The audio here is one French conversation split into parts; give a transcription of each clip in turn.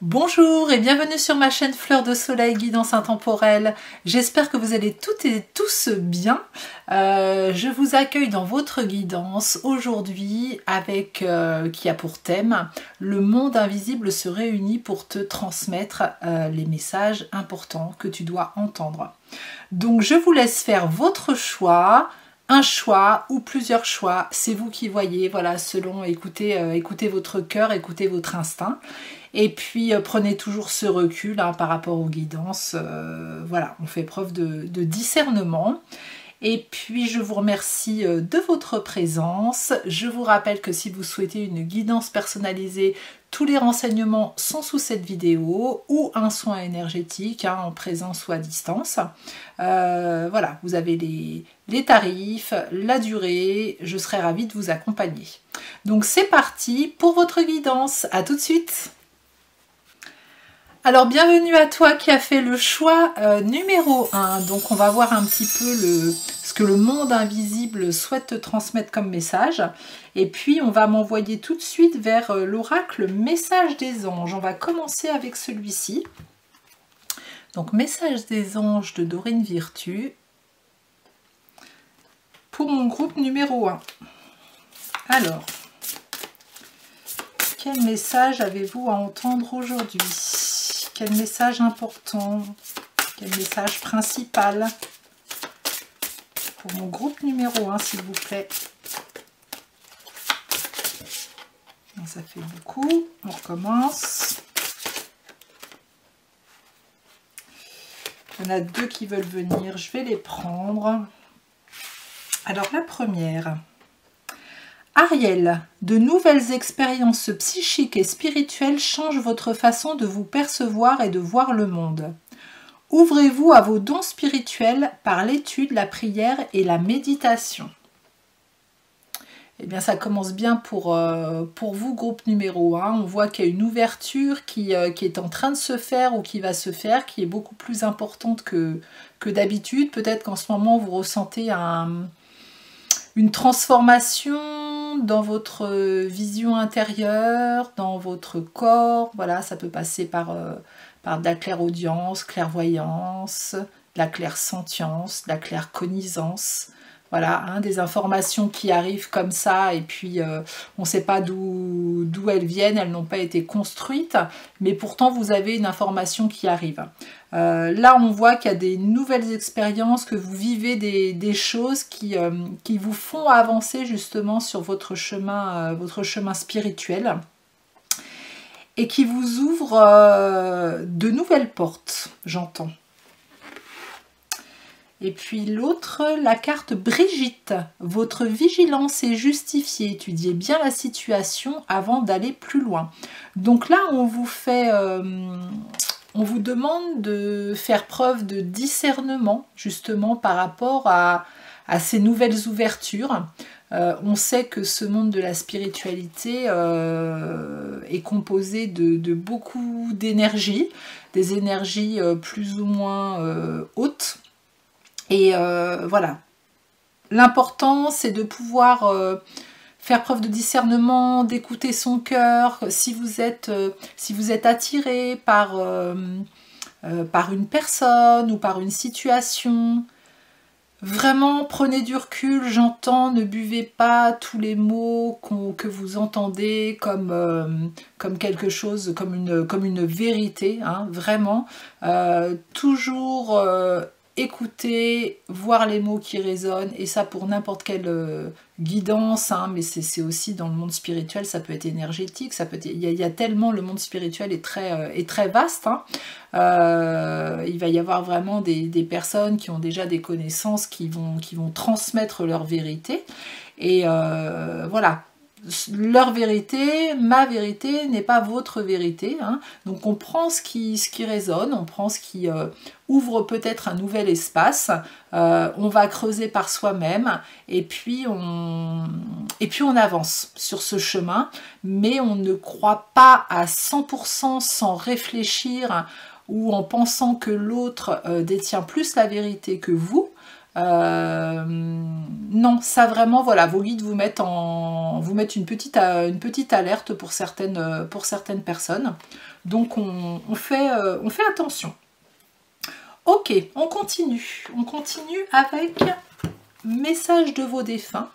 Bonjour et bienvenue sur ma chaîne Fleur de Soleil Guidance Intemporelle. J'espère que vous allez toutes et tous bien. Je vous accueille dans votre guidance aujourd'hui avec qui a pour thème le monde invisible se réunit pour te transmettre les messages importants que tu dois entendre. Donc je vous laisse faire votre choix. Un choix ou plusieurs choix, c'est vous qui voyez, voilà, selon, écoutez votre cœur, écoutez votre instinct. Et puis prenez toujours ce recul par rapport aux guidances, voilà, on fait preuve de discernement. Et puis je vous remercie de votre présence. Je vous rappelle que si vous souhaitez une guidance personnalisée, tous les renseignements sont sous cette vidéo ou un soin énergétique en présence ou à distance. Voilà, vous avez les tarifs, la durée, je serai ravie de vous accompagner. Donc c'est parti pour votre guidance, à tout de suite. Alors bienvenue à toi qui a fait le choix numéro 1. Donc on va voir un petit peu ce que le monde invisible souhaite te transmettre comme message. Et puis on va m'envoyer tout de suite vers l'oracle Message des anges. On va commencer avec celui-ci. Donc Message des anges de Dorine Virtue. Pour mon groupe numéro 1. Alors, quel message avez-vous à entendre aujourd'hui ? Quel message important? Quel message principal? Pour mon groupe numéro 1, s'il vous plaît. Donc, ça fait beaucoup. On recommence. Il y en a deux qui veulent venir. Je vais les prendre. Alors, la première. Ariel, de nouvelles expériences psychiques et spirituelles changent votre façon de vous percevoir et de voir le monde. Ouvrez-vous à vos dons spirituels par l'étude, la prière et la méditation. Eh bien, ça commence bien pour vous, groupe numéro 1. On voit qu'il y a une ouverture qui est en train de se faire ou qui va se faire, qui est beaucoup plus importante que d'habitude. Peut-être qu'en ce moment, vous ressentez une transformation dans votre vision intérieure, dans votre corps. Voilà, ça peut passer par de la clairaudience, clairvoyance, de la clairsentience, de la claircognizance. Voilà, des informations qui arrivent comme ça et puis on ne sait pas d'où elles viennent, elles n'ont pas été construites, mais pourtant vous avez une information qui arrive. Là, on voit qu'il y a des nouvelles expériences, que vous vivez des choses qui vous font avancer justement sur votre chemin spirituel et qui vous ouvrent de nouvelles portes, j'entends. Et puis l'autre, la carte Brigitte. Votre vigilance est justifiée. Étudiez bien la situation avant d'aller plus loin. Donc là, on vous demande de faire preuve de discernement, justement, par rapport à ces nouvelles ouvertures. On sait que ce monde de la spiritualité est composé de beaucoup d'énergie, des énergies plus ou moins hautes. Et voilà, l'important c'est de pouvoir faire preuve de discernement, d'écouter son cœur. Si vous êtes attiré par une personne ou par une situation, vraiment prenez du recul, j'entends, ne buvez pas tous les mots que vous entendez comme quelque chose, comme une vérité, vraiment. Toujours écouter, voir les mots qui résonnent, et ça pour n'importe quelle guidance, mais c'est aussi dans le monde spirituel, ça peut être énergétique, ça peut être, il y a tellement, le monde spirituel est très vaste. Il va y avoir vraiment des personnes qui ont déjà des connaissances qui vont transmettre leur vérité, et voilà. Leur vérité, ma vérité n'est pas votre vérité. Donc on prend ce qui résonne, on prend ce qui ouvre peut-être un nouvel espace, on va creuser par soi-même et puis on avance sur ce chemin, mais on ne croit pas à 100% sans réfléchir ou en pensant que l'autre détient plus la vérité que vous. Non, ça vraiment, voilà, vos guides vous mettent une petite alerte pour certaines personnes. Donc on fait attention. Ok, on continue. On continue avec message de vos défunts.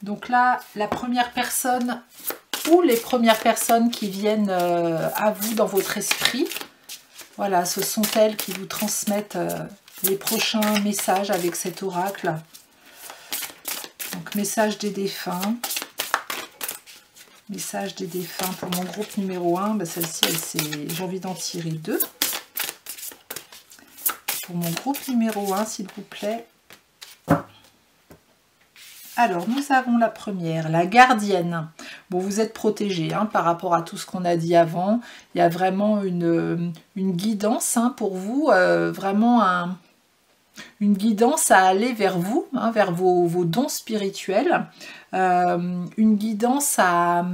Donc là, la première personne ou les premières personnes qui viennent à vous dans votre esprit, voilà, ce sont elles qui vous transmettent les prochains messages avec cet oracle. Donc, message des défunts. Message des défunts pour mon groupe numéro 1. Ben, celle-ci, j'ai envie d'en tirer 2. Pour mon groupe numéro 1, s'il vous plaît. Alors, nous avons la première, la gardienne. Bon, vous êtes protégé hein, par rapport à tout ce qu'on a dit avant. Il y a vraiment une guidance hein, pour vous, vraiment une guidance à aller vers vous, hein, vers vos dons spirituels. Une guidance à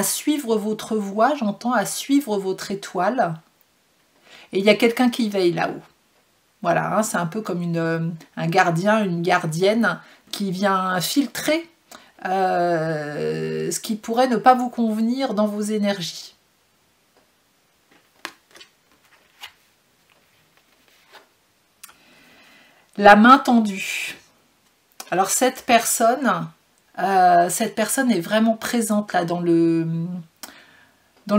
suivre votre voie, j'entends, à suivre votre étoile. Et il y a quelqu'un qui veille là-haut. Voilà, hein, c'est un peu comme un gardien, une gardienne qui vient filtrer ce qui pourrait ne pas vous convenir dans vos énergies. La main tendue. Alors cette personne est vraiment présente là dans le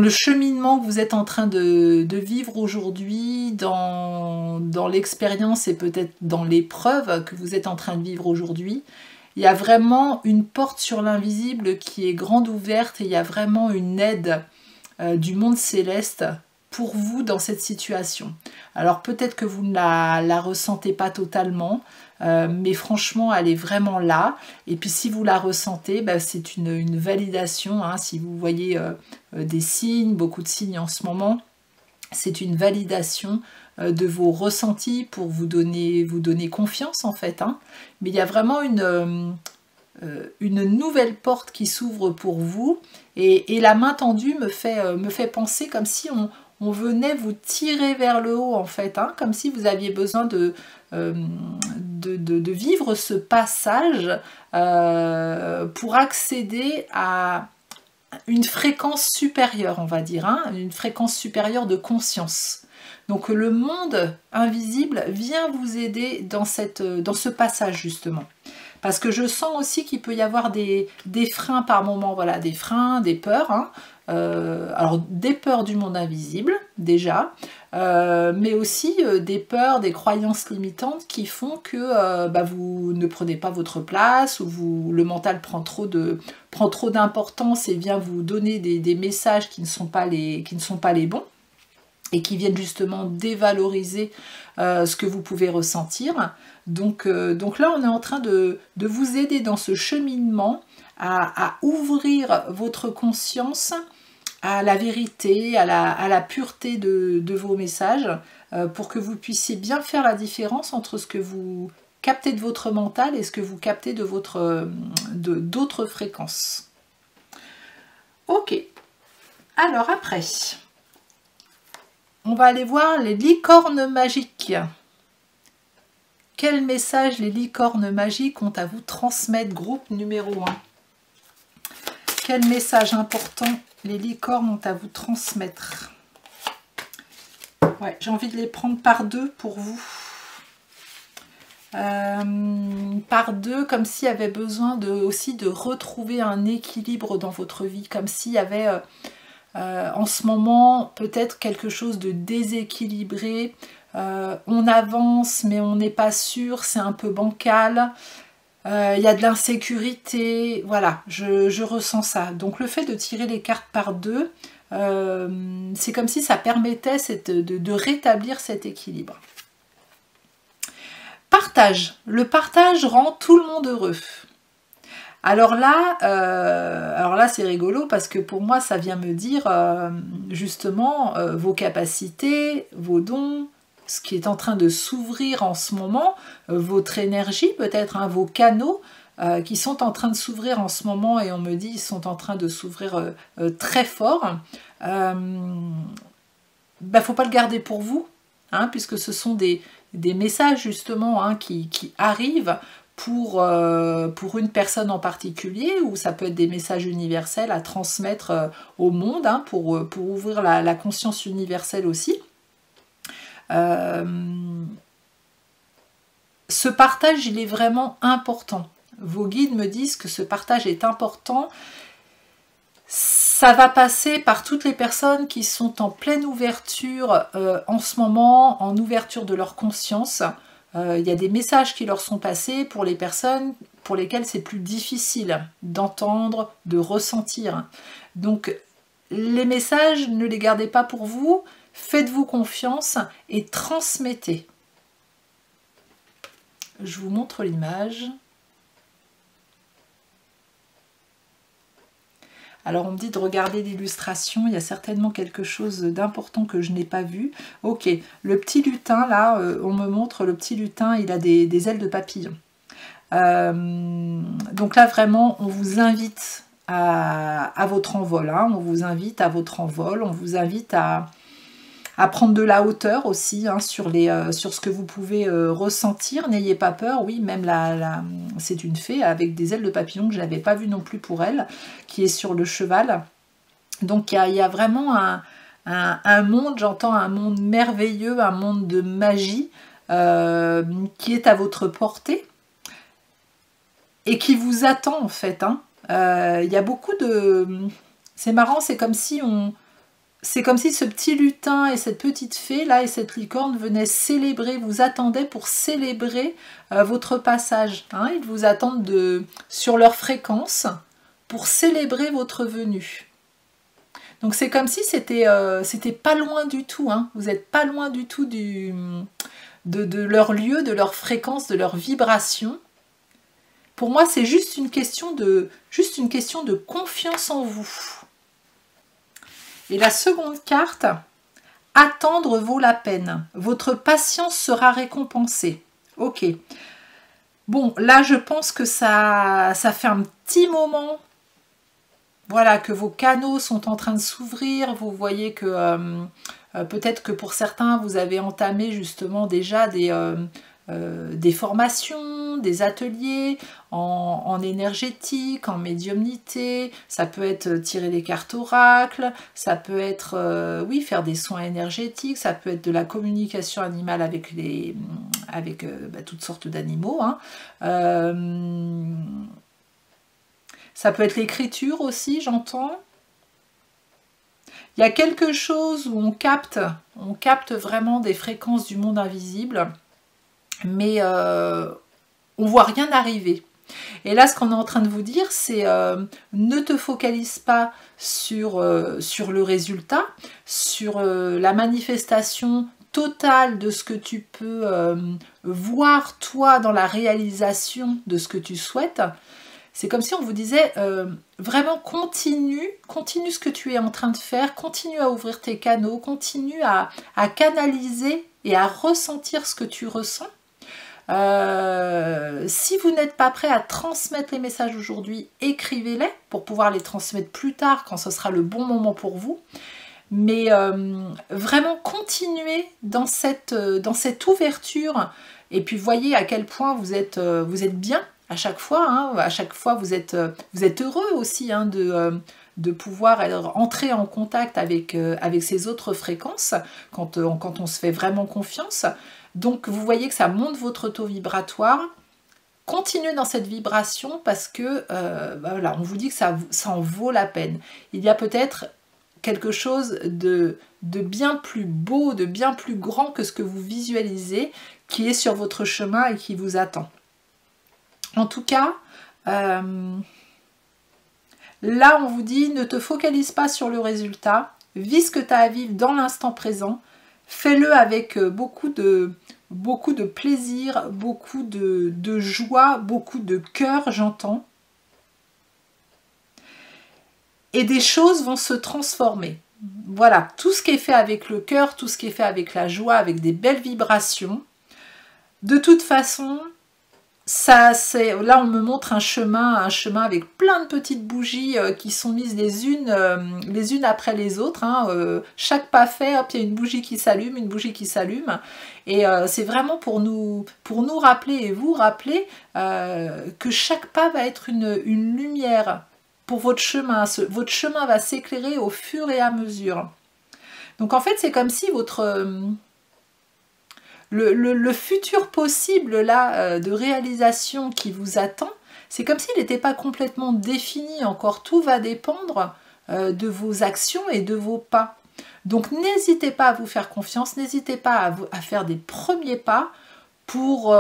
cheminement que vous êtes en train de vivre aujourd'hui, dans l'expérience et peut-être dans l'épreuve que vous êtes en train de vivre aujourd'hui. Il y a vraiment une porte sur l'invisible qui est grande ouverte et il y a vraiment une aide du monde céleste pour vous dans cette situation. Alors peut-être que vous ne la ressentez pas totalement, mais franchement elle est vraiment là. Et puis si vous la ressentez, bah, c'est une validation. Hein, si vous voyez des signes, beaucoup de signes en ce moment, c'est une validation de vos ressentis pour vous donner confiance en fait. Hein. Mais il y a vraiment une nouvelle porte qui s'ouvre pour vous et la main tendue me fait penser comme si on venait vous tirer vers le haut en fait, hein, comme si vous aviez besoin de vivre ce passage pour accéder à une fréquence supérieure, on va dire, hein, une fréquence supérieure de conscience. Donc le monde invisible vient vous aider dans ce passage justement. Parce que je sens aussi qu'il peut y avoir des freins par moment, voilà, des freins, des peurs. Hein. Alors des peurs du monde invisible déjà, mais aussi des peurs, des croyances limitantes qui font que vous ne prenez pas votre place ou le mental prend trop d'importance et vient vous donner des messages qui ne sont pas les bons et qui viennent justement dévaloriser ce que vous pouvez ressentir. Donc là, on est en train de vous aider dans ce cheminement à ouvrir votre conscience à la vérité, à la pureté de vos messages, pour que vous puissiez bien faire la différence entre ce que vous captez de votre mental et ce que vous captez d'autres fréquences. Ok, alors après, on va aller voir les licornes magiques. Quel message les licornes magiques ont à vous transmettre, groupe numéro 1? Quel message important les licornes ont à vous transmettre? Ouais, j'ai envie de les prendre par deux pour vous. Par deux, comme s'il y avait besoin aussi de retrouver un équilibre dans votre vie, comme s'il y avait en ce moment peut-être quelque chose de déséquilibré. On avance mais on n'est pas sûr, c'est un peu bancal. Il y a de l'insécurité, voilà, je ressens ça. Donc le fait de tirer les cartes par deux, c'est comme si ça permettait de rétablir cet équilibre. Partage. Le partage rend tout le monde heureux. Alors là c'est rigolo parce que pour moi ça vient me dire justement vos capacités, vos dons, ce qui est en train de s'ouvrir en ce moment, votre énergie peut-être, hein, vos canaux qui sont en train de s'ouvrir en ce moment et on me dit ils sont en train de s'ouvrir très fort. Faut pas le garder pour vous. hein, puisque ce sont des messages justement hein, qui arrivent pour une personne en particulier, ou ça peut être des messages universels à transmettre au monde, hein, pour ouvrir la conscience universelle aussi. Ce partage, il est vraiment important. Vos guides me disent que ce partage est important. Ça va passer par toutes les personnes qui sont en pleine ouverture en ce moment, en ouverture de leur conscience. Il y a des messages qui leur sont passés pour les personnes pour lesquelles c'est plus difficile d'entendre, de ressentir. Donc les messages, ne les gardez pas pour vous, faites-vous confiance et transmettez. Je vous montre l'image. Alors on me dit de regarder l'illustration, il y a certainement quelque chose d'important que je n'ai pas vu. Ok, le petit lutin là, on me montre le petit lutin, il a des ailes de papillon. Donc là vraiment, on vous invite à votre envol, hein, on vous invite à votre envol, on vous invite à prendre de la hauteur aussi hein, sur ce que vous pouvez ressentir. N'ayez pas peur, oui, même c'est une fée avec des ailes de papillon que je n'avais pas vu non plus pour elle, qui est sur le cheval. Donc il y a vraiment un monde, j'entends un monde merveilleux, un monde de magie qui est à votre portée et qui vous attend en fait. Hein. Il y a beaucoup de... C'est marrant, c'est comme si ce petit lutin et cette petite fée là et cette licorne venaient célébrer, vous attendaient pour célébrer votre passage. Hein. Ils vous attendent sur leur fréquence pour célébrer votre venue. Donc c'est comme si c'était pas loin du tout. Hein. Vous n'êtes pas loin du tout de leur lieu, de leur fréquence, de leur vibration. Pour moi, c'est juste une question de confiance en vous. Et la seconde carte, attendre vaut la peine. Votre patience sera récompensée. Ok. Bon, là, je pense que ça fait un petit moment, voilà, que vos canaux sont en train de s'ouvrir. Vous voyez que peut-être que pour certains, vous avez entamé justement déjà des formations, des ateliers en énergétique, en médiumnité. Ça peut être tirer des cartes oracles, ça peut être oui, faire des soins énergétiques, ça peut être de la communication animale avec toutes sortes d'animaux. Hein. Ça peut être l'écriture aussi, j'entends. Il y a quelque chose où on capte vraiment des fréquences du monde invisible, mais on ne voit rien arriver. Et là, ce qu'on est en train de vous dire, c'est ne te focalise pas sur le résultat, sur la manifestation totale de ce que tu peux voir, toi, dans la réalisation de ce que tu souhaites. C'est comme si on vous disait, vraiment continue ce que tu es en train de faire, continue à ouvrir tes canaux, continue à canaliser et à ressentir ce que tu ressens. Si vous n'êtes pas prêt à transmettre les messages aujourd'hui, écrivez-les pour pouvoir les transmettre plus tard quand ce sera le bon moment pour vous. Mais vraiment continuez dans cette ouverture et puis voyez à quel point vous êtes bien à chaque fois. Hein, à chaque fois vous êtes heureux aussi hein, de pouvoir entrer en contact avec ces autres fréquences quand on se fait vraiment confiance. Donc vous voyez que ça monte votre taux vibratoire. Continuez dans cette vibration parce que voilà, on vous dit que ça en vaut la peine. Il y a peut-être quelque chose de bien plus beau, de bien plus grand que ce que vous visualisez, qui est sur votre chemin et qui vous attend. En tout cas, là on vous dit, ne te focalise pas sur le résultat, vis ce que tu as à vivre dans l'instant présent, fais-le avec beaucoup de plaisir, beaucoup de joie, beaucoup de cœur, j'entends. Et des choses vont se transformer. Voilà, tout ce qui est fait avec le cœur, tout ce qui est fait avec la joie, avec des belles vibrations. De toute façon, là, on me montre un chemin avec plein de petites bougies qui sont mises les unes après les autres. Hein, chaque pas fait, hop, il y a une bougie qui s'allume, une bougie qui s'allume. Et c'est vraiment pour nous rappeler et vous rappeler que chaque pas va être une lumière pour votre chemin. Votre chemin va s'éclairer au fur et à mesure. Donc en fait, c'est comme si le futur possible là de réalisation qui vous attend, c'est comme s'il n'était pas complètement défini encore. Tout va dépendre de vos actions et de vos pas. Donc n'hésitez pas à vous faire confiance, n'hésitez pas à faire des premiers pas pour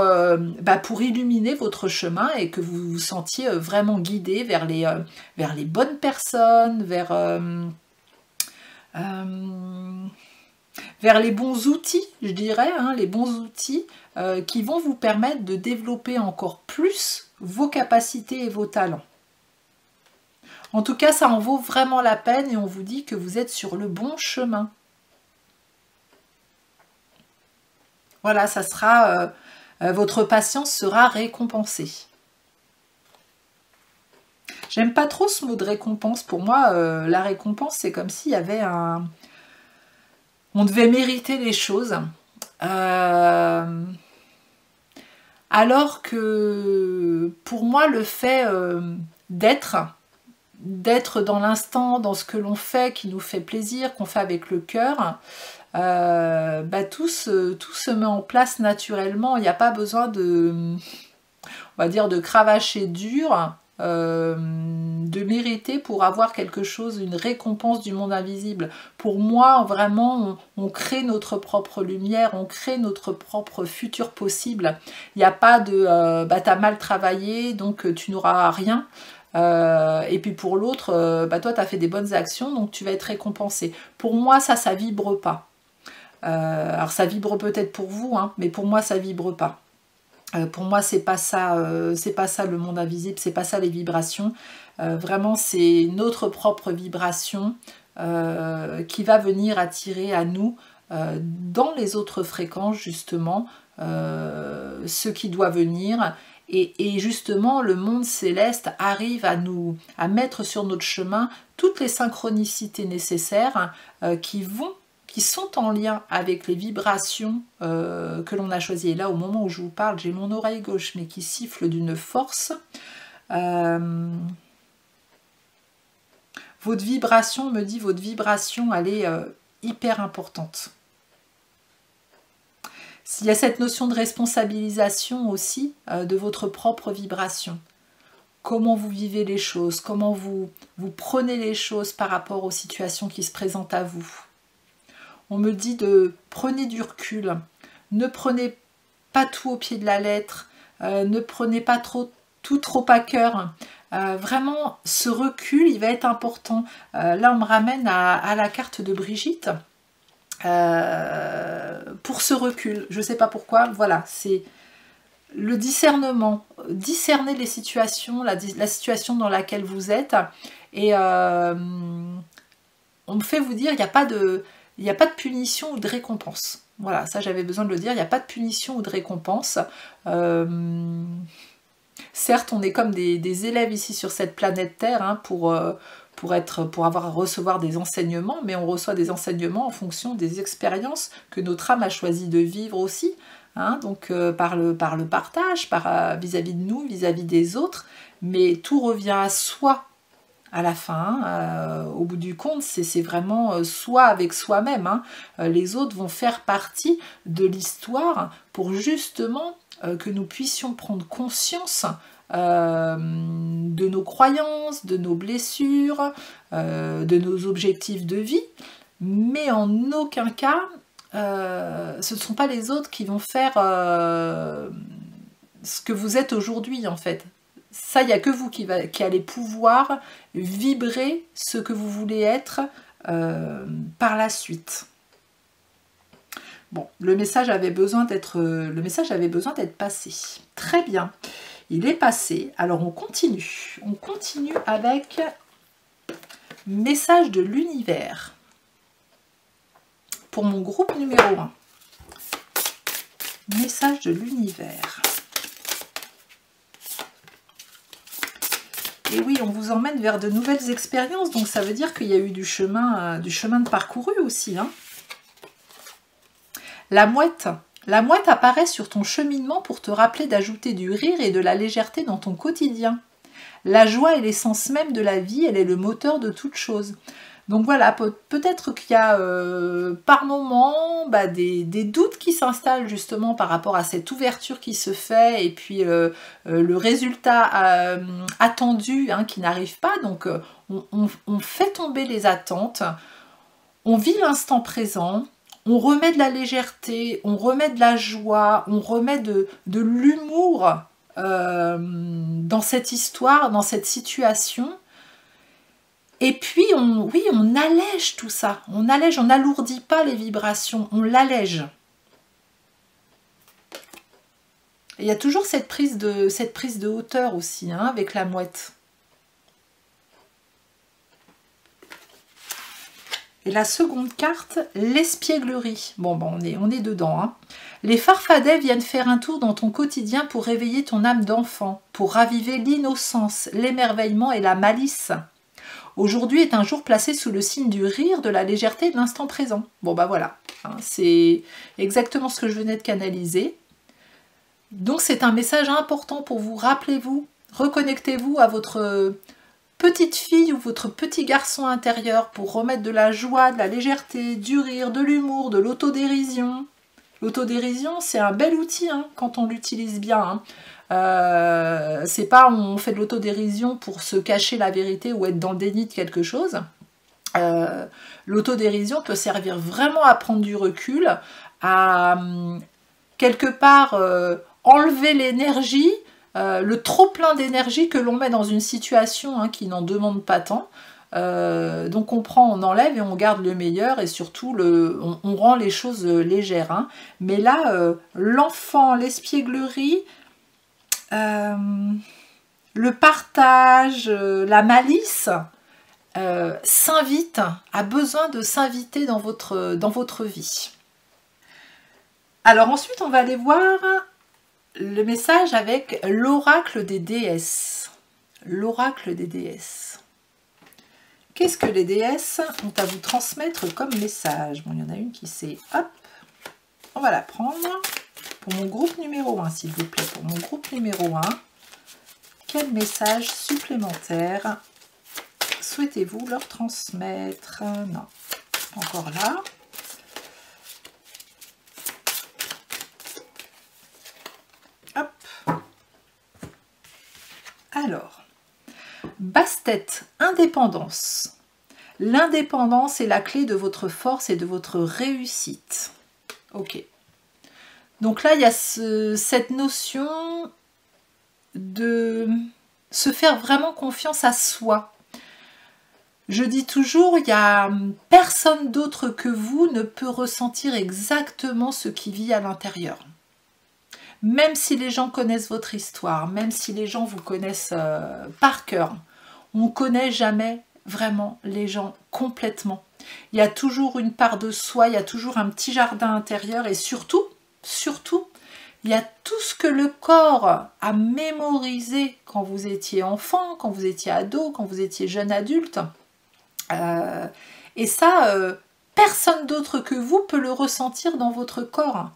illuminer votre chemin et que vous vous sentiez vraiment guidé vers les bonnes personnes, vers les bons outils, je dirais, hein, les bons outils qui vont vous permettre de développer encore plus vos capacités et vos talents. En tout cas, ça en vaut vraiment la peine et on vous dit que vous êtes sur le bon chemin. Voilà, ça sera, votre patience sera récompensée. J'aime pas trop ce mot de récompense. Pour moi, la récompense, c'est comme s'il y avait on devait mériter les choses. Alors que pour moi, le fait d'être dans l'instant, dans ce que l'on fait, qui nous fait plaisir, qu'on fait avec le cœur, tout se met en place naturellement. Il n'y a pas besoin on va dire, de cravacher dur, de mériter pour avoir quelque chose, une récompense du monde invisible. Pour moi, vraiment, on crée notre propre lumière, on crée notre propre futur possible. Il n'y a pas de t'as mal travaillé, donc tu n'auras rien. Et puis pour l'autre, toi tu as fait des bonnes actions, donc tu vas être récompensé. Pour moi, ça vibre pas. Alors ça vibre peut-être pour vous, hein, mais pour moi ça vibre pas. Pour moi, c'est pas ça le monde invisible, c'est pas ça les vibrations. Vraiment, c'est notre propre vibration qui va venir attirer à nous, dans les autres fréquences, justement, ce qui doit venir. Et justement, le monde céleste arrive à mettre sur notre chemin toutes les synchronicités nécessaires qui sont en lien avec les vibrations que l'on a choisies. Et là, au moment où je vous parle, j'ai mon oreille gauche, mais qui siffle d'une force. Votre vibration, elle est hyper importante. S'il y a cette notion de responsabilisation aussi de votre propre vibration. Comment vous vivez les choses, comment vous prenez les choses par rapport aux situations qui se présentent à vous. On me dit de prenez du recul, ne prenez pas tout au pied de la lettre, ne prenez pas tout trop à cœur. Vraiment, ce recul, il va être important. Là, on me ramène à la carte de Brigitte. Pour ce recul, je ne sais pas pourquoi, voilà, c'est le discernement, discerner les situations, la situation dans laquelle vous êtes, et on me fait vous dire, il n'y a pas de punition ou de récompense. Voilà, ça j'avais besoin de le dire, il n'y a pas de punition ou de récompense. Certes, on est comme des élèves ici sur cette planète Terre, hein, pour recevoir des enseignements, mais on reçoit des enseignements en fonction des expériences que notre âme a choisi de vivre aussi, hein, donc par le partage, vis-à-vis de nous, vis-à-vis des autres, mais tout revient à soi à la fin, au bout du compte, c'est vraiment soi avec soi-même, hein. Les autres vont faire partie de l'histoire pour justement que nous puissions prendre conscience de nos croyances, de nos blessures, de nos objectifs de vie, mais en aucun cas, ce ne sont pas les autres qui vont faire ce que vous êtes aujourd'hui en fait. Ça, il n'y a que vous qui allez pouvoir vibrer ce que vous voulez être par la suite. Bon, le message avait besoin d'être passé. Très bien. Il est passé. Alors on continue. On continue avec message de l'univers. Pour mon groupe numéro 1. Message de l'univers. Et oui, on vous emmène vers de nouvelles expériences, donc ça veut dire qu'il y a eu du chemin de parcouru aussi. Hein. La mouette. La mouette apparaît sur ton cheminement pour te rappeler d'ajouter du rire et de la légèreté dans ton quotidien. La joie est l'essence même de la vie, elle est le moteur de toute chose. Donc voilà, peut-être qu'il y a par moment des doutes qui s'installent justement par rapport à cette ouverture qui se fait et puis le résultat attendu hein, qui n'arrive pas. Donc on fait tomber les attentes, on vit l'instant présent, on remet de la légèreté, on remet de la joie, on remet de l'humour dans cette histoire, dans cette situation. Et puis, on allège tout ça. On allège, on n'alourdit pas les vibrations, on l'allège. Il y a toujours cette prise de hauteur aussi, hein, avec la mouette. Et la seconde carte, l'espièglerie. Bon, on est dedans. Hein. Les farfadets viennent faire un tour dans ton quotidien pour réveiller ton âme d'enfant, pour raviver l'innocence, l'émerveillement et la malice. Aujourd'hui est un jour placé sous le signe du rire, de la légèreté de l'instant présent. Bon voilà, hein, c'est exactement ce que je venais de canaliser. Donc c'est un message important pour vous, rappelez-vous, reconnectez-vous à votre petite fille ou votre petit garçon intérieur pour remettre de la joie, de la légèreté, du rire, de l'humour, de l'autodérision. L'autodérision, c'est un bel outil hein, quand on l'utilise bien. Hein. C'est pas on fait de l'autodérision pour se cacher la vérité ou être dans le déni de quelque chose. L'autodérision peut servir vraiment à prendre du recul, à quelque part enlever l'énergie, le trop plein d'énergie que l'on met dans une situation hein, qui n'en demande pas tant. Donc on prend, on enlève et on garde le meilleur et surtout on rend les choses légères. Hein. Mais là, l'enfant, l'espièglerie, le partage, la malice s'invite, a besoin de s'inviter dans votre vie. Alors ensuite on va aller voir le message avec l'oracle des déesses. L'oracle des déesses. Qu'est-ce que les déesses ont à vous transmettre comme message? Bon, il y en a une qui s'est... Hop, on va la prendre. Pour mon groupe numéro 1, s'il vous plaît. Pour mon groupe numéro 1, quel message supplémentaire souhaitez-vous leur transmettre? Non, pas encore là. Hop. Alors, basse-tête, indépendance. L'indépendance est la clé de votre force et de votre réussite. Ok. Donc là, il y a cette notion de se faire vraiment confiance à soi. Je dis toujours, il y a personne d'autre que vous ne peut ressentir exactement ce qui vit à l'intérieur. Même si les gens connaissent votre histoire, même si les gens vous connaissent par cœur, on ne connaît jamais vraiment les gens complètement. Il y a toujours une part de soi, il y a toujours un petit jardin intérieur et surtout, il y a tout ce que le corps a mémorisé quand vous étiez enfant, quand vous étiez ado, quand vous étiez jeune adulte. Et ça, personne d'autre que vous peut le ressentir dans votre corps.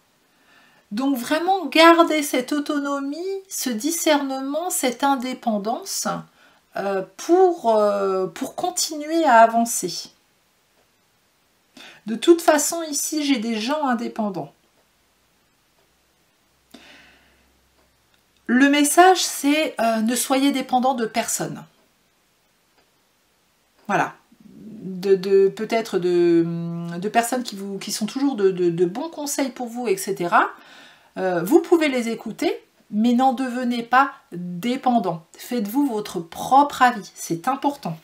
Donc vraiment, gardez cette autonomie, ce discernement, cette indépendance pour continuer à avancer. De toute façon, ici, j'ai des gens indépendants. Le message, c'est ne soyez dépendant de personne. Voilà. Peut-être de personnes qui sont toujours de bons conseils pour vous, etc. Vous pouvez les écouter, mais n'en devenez pas dépendant. Faites-vous votre propre avis, c'est important.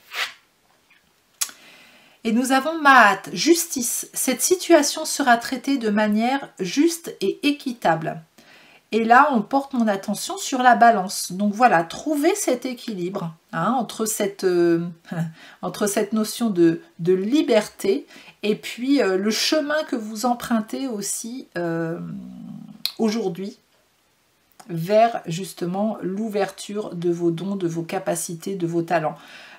Et nous avons Mahat, justice. Cette situation sera traitée de manière juste et équitable. Et là, on porte mon attention sur la balance. Donc voilà, trouvez cet équilibre hein, entre cette notion de liberté et puis le chemin que vous empruntez aussi aujourd'hui vers justement l'ouverture de vos dons, de vos capacités, de vos talents.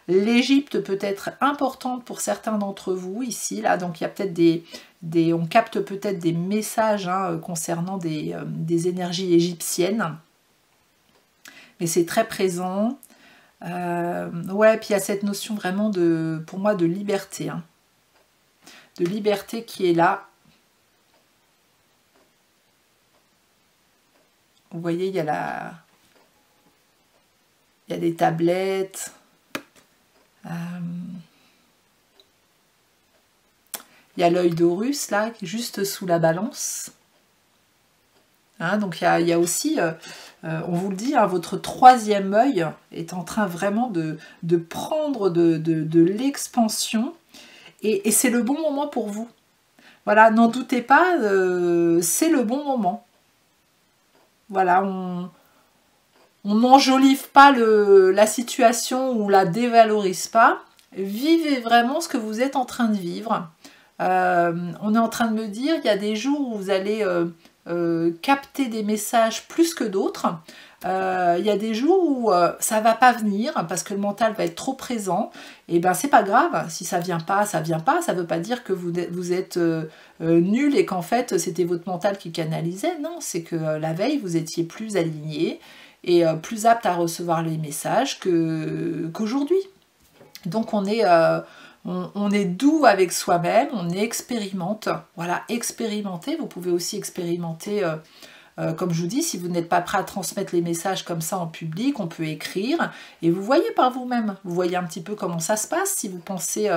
L'Égypte peut être importante pour certains d'entre vous ici, là, donc il y a peut-être on capte peut-être des messages hein, concernant des énergies égyptiennes, mais c'est très présent. Ouais, puis il y a cette notion vraiment pour moi, de liberté, hein, de liberté qui est là. Vous voyez, il y a des tablettes. Il y a l'œil d'Horus là, juste sous la balance. Hein, donc il y a aussi, on vous le dit, hein, votre troisième œil est en train vraiment de prendre de l'expansion. Et c'est le bon moment pour vous. Voilà, n'en doutez pas, c'est le bon moment. Voilà, on n'enjolive pas la situation ou la dévalorise pas. Vivez vraiment ce que vous êtes en train de vivre. On est en train de me dire, il y a des jours où vous allez capter des messages plus que d'autres. Il y a des jours où ça va pas venir parce que le mental va être trop présent. Et ben c'est pas grave, si ça vient pas, ça vient pas. Ça veut pas dire que vous êtes nul et qu'en fait c'était votre mental qui canalisait. Non, c'est que la veille vous étiez plus aligné et plus apte à recevoir les messages qu'aujourd'hui. Donc on est doux avec soi-même, on expérimente. Voilà, expérimenter. Vous pouvez aussi expérimenter, comme je vous dis, si vous n'êtes pas prêt à transmettre les messages comme ça en public, on peut écrire. Et vous voyez par vous-même. Vous voyez un petit peu comment ça se passe. Si vous pensez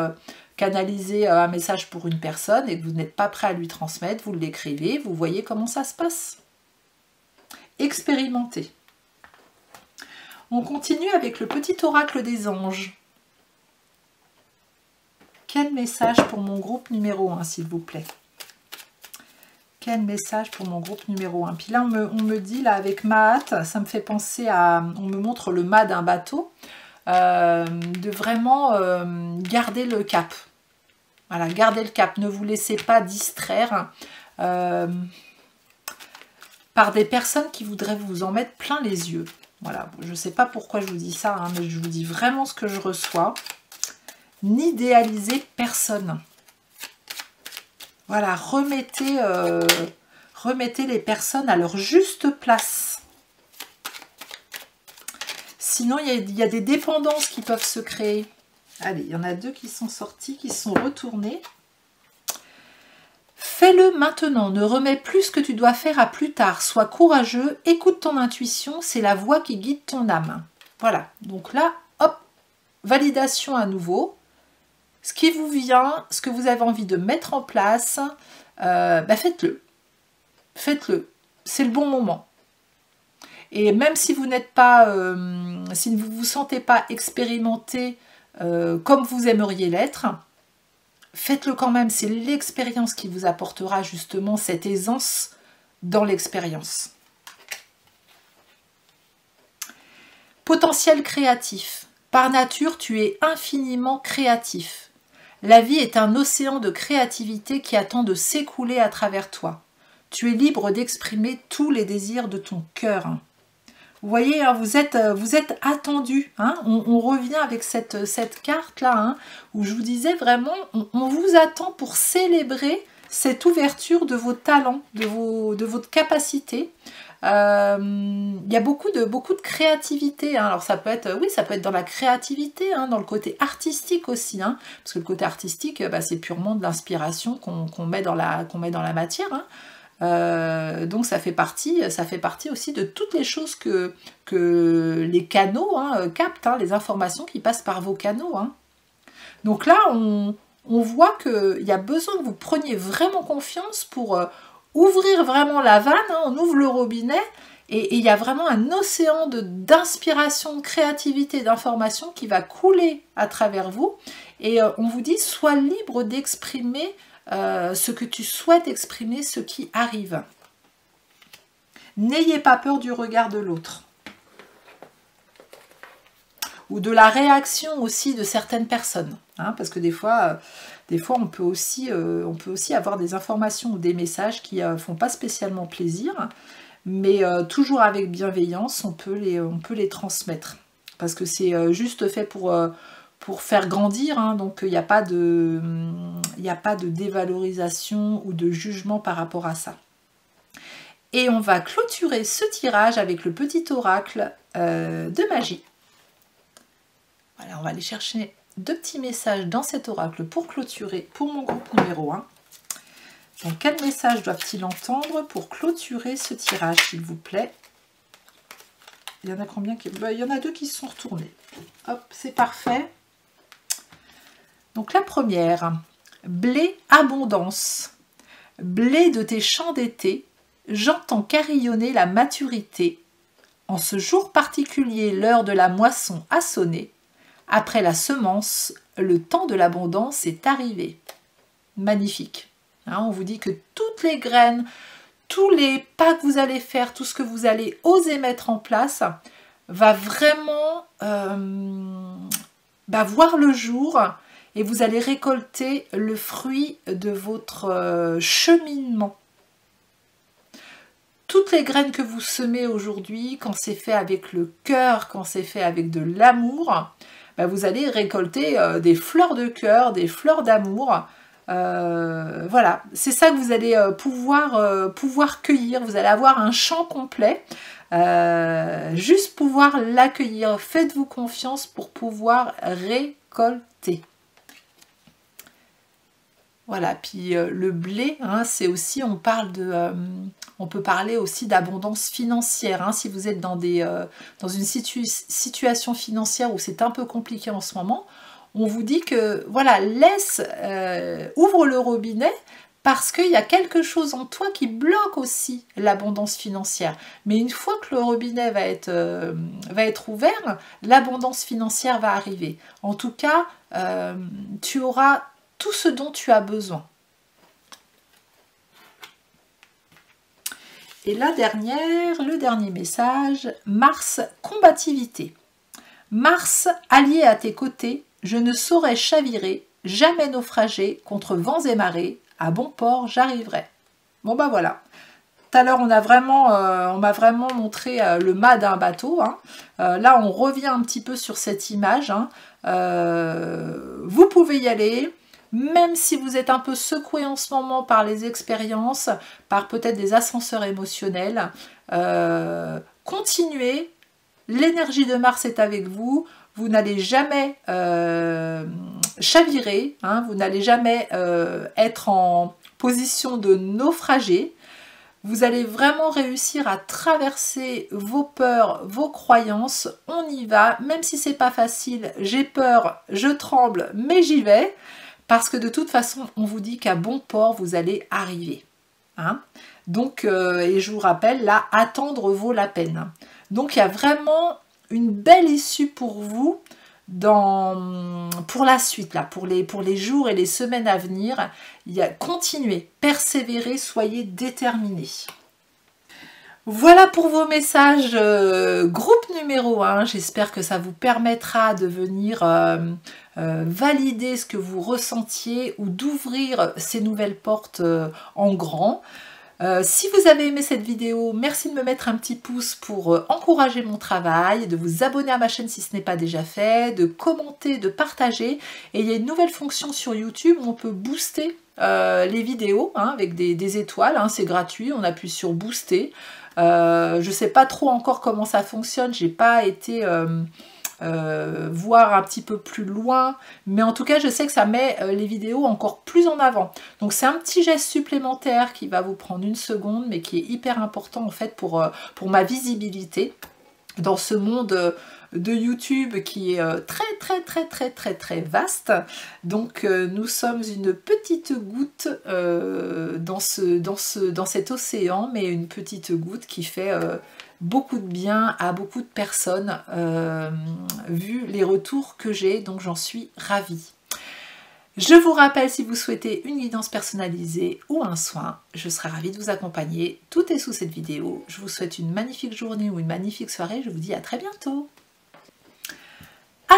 canaliser un message pour une personne et que vous n'êtes pas prêt à lui transmettre, vous l'écrivez, vous voyez comment ça se passe. Expérimentez. On continue avec le petit oracle des anges. Quel message pour mon groupe numéro 1, s'il vous plaît? Quel message pour mon groupe numéro 1? Puis là, on me dit, là, avec Mahat, ça me fait penser à... On me montre le mât d'un bateau, de vraiment garder le cap. Voilà, gardez le cap. Ne vous laissez pas distraire par des personnes qui voudraient vous en mettre plein les yeux. Voilà, je ne sais pas pourquoi je vous dis ça, hein, mais je vous dis vraiment ce que je reçois. N'idéalisez personne. Voilà, remettez les personnes à leur juste place. Sinon, il y a des dépendances qui peuvent se créer. Allez, il y en a deux qui sont sortis, qui sont retournés. Fais-le maintenant, ne remets plus ce que tu dois faire à plus tard. Sois courageux, écoute ton intuition, c'est la voix qui guide ton âme. Voilà, donc là, hop, validation à nouveau. Ce qui vous vient, ce que vous avez envie de mettre en place, faites-le. Faites-le. C'est le bon moment. Et même si vous n'êtes pas, si vous ne vous sentez pas expérimenté comme vous aimeriez l'être, faites-le quand même. C'est l'expérience qui vous apportera justement cette aisance dans l'expérience. Potentiel créatif. Par nature, tu es infiniment créatif. La vie est un océan de créativité qui attend de s'écouler à travers toi. Tu es libre d'exprimer tous les désirs de ton cœur. Vous voyez, hein, vous êtes attendu. Hein, on revient avec cette carte-là, hein, où je vous disais vraiment, on vous attend pour célébrer cette ouverture de vos talents, de votre capacité. Il y a beaucoup de créativité, hein. Alors ça peut être, oui, ça peut être dans la créativité, hein, dans le côté artistique aussi, hein, parce que le côté artistique, c'est purement de l'inspiration qu'on met dans la matière, hein. Donc ça fait partie aussi de toutes les choses que les canaux captent, hein, les informations qui passent par vos canaux, hein. Donc là, on voit qu'il y a besoin que vous preniez vraiment confiance pour ouvrir vraiment la vanne, hein, on ouvre le robinet et il y a vraiment un océan d'inspiration, de créativité, d'information qui va couler à travers vous. Et on vous dit, sois libre d'exprimer ce que tu souhaites exprimer, ce qui arrive. N'ayez pas peur du regard de l'autre. Ou de la réaction aussi de certaines personnes. Hein, parce que des fois on peut aussi avoir des informations ou des messages qui ne font pas spécialement plaisir. mais toujours avec bienveillance, on peut les transmettre. Parce que c'est juste fait pour faire grandir, hein, donc il n'y a pas de dévalorisation ou de jugement par rapport à ça. Et on va clôturer ce tirage avec le petit oracle de magie. Voilà, on va aller chercher 2 petits messages dans cet oracle pour clôturer pour mon groupe numéro 1. Donc, quels messages doivent-ils entendre pour clôturer ce tirage, s'il vous plaît? Il y en a combien qui... il y en a 2 qui se sont retournés. Hop, c'est parfait. Donc, la première, blé abondance. Blé de tes champs d'été, j'entends carillonner la maturité. En ce jour particulier, l'heure de la moisson a sonné. Après la semence, le temps de l'abondance est arrivé. Magnifique. Hein, on vous dit que toutes les graines, tous les pas que vous allez faire, tout ce que vous allez oser mettre en place, va vraiment voir le jour et vous allez récolter le fruit de votre cheminement. Toutes les graines que vous semez aujourd'hui, quand c'est fait avec le cœur, quand c'est fait avec de l'amour, vous allez récolter des fleurs de cœur, des fleurs d'amour. Voilà, c'est ça que vous allez pouvoir cueillir. Vous allez avoir un champ complet. Juste pouvoir l'accueillir. Faites-vous confiance pour pouvoir récolter. Voilà, puis le blé, hein, c'est aussi, on peut parler aussi d'abondance financière. Hein, si vous êtes dans une situation financière où c'est un peu compliqué en ce moment, on vous dit que, voilà, ouvre le robinet parce qu'il y a quelque chose en toi qui bloque aussi l'abondance financière. Mais une fois que le robinet va être ouvert, l'abondance financière va arriver. En tout cas, tu auras tout ce dont tu as besoin. Et le dernier message, Mars, combativité. Mars, allié à tes côtés, je ne saurais chavirer, jamais naufrager, contre vents et marées, à bon port j'arriverai. Bon bah voilà. Tout à l'heure, on m'a vraiment montré le mât d'un bateau. Hein. Là, on revient un petit peu sur cette image. Hein. Vous pouvez y aller. Même si vous êtes un peu secoué en ce moment par les expériences, par peut-être des ascenseurs émotionnels, continuez, l'énergie de Mars est avec vous, vous n'allez jamais chavirer, hein, vous n'allez jamais être en position de naufrager, vous allez vraiment réussir à traverser vos peurs, vos croyances, on y va, même si c'est pas facile, j'ai peur, je tremble, mais j'y vais. Parce que de toute façon, on vous dit qu'à bon port, vous allez arriver. Hein. Donc, et je vous rappelle, là, attendre vaut la peine. Donc, il y a vraiment une belle issue pour vous pour la suite, là, pour les jours et les semaines à venir. Continuez, persévérez, soyez déterminés. Voilà pour vos messages groupe numéro 1. J'espère que ça vous permettra de venir valider ce que vous ressentiez ou d'ouvrir ces nouvelles portes en grand. Si vous avez aimé cette vidéo, merci de me mettre un petit pouce pour encourager mon travail, de vous abonner à ma chaîne si ce n'est pas déjà fait, de commenter, de partager. Et il y a une nouvelle fonction sur YouTube où on peut booster les vidéos hein, avec des étoiles. Hein, c'est gratuit, on appuie sur booster. Je ne sais pas trop encore comment ça fonctionne, j'ai pas été voir un petit peu plus loin, mais en tout cas je sais que ça met les vidéos encore plus en avant. Donc c'est un petit geste supplémentaire qui va vous prendre 1 seconde, mais qui est hyper important en fait pour ma visibilité dans ce monde de YouTube qui est très vaste. Donc nous sommes une petite goutte dans cet océan, mais une petite goutte qui fait beaucoup de bien à beaucoup de personnes vu les retours que j'ai, donc j'en suis ravie. Je vous rappelle, si vous souhaitez une guidance personnalisée ou un soin, je serai ravie de vous accompagner. Tout est sous cette vidéo. Je vous souhaite une magnifique journée ou une magnifique soirée. Je vous dis à très bientôt.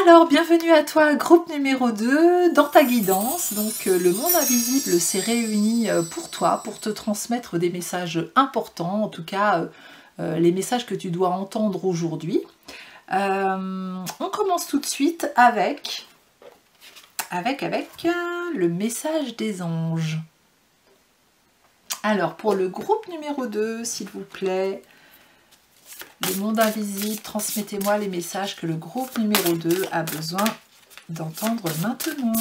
Alors, bienvenue à toi, groupe numéro 2, dans ta guidance. Donc, le monde invisible s'est réuni pour toi, pour te transmettre des messages importants, en tout cas les messages que tu dois entendre aujourd'hui. On commence tout de suite avec le message des anges. Alors, pour le groupe numéro 2, s'il vous plaît, le monde invisible, transmettez-moi les messages que le groupe numéro 2 a besoin d'entendre maintenant.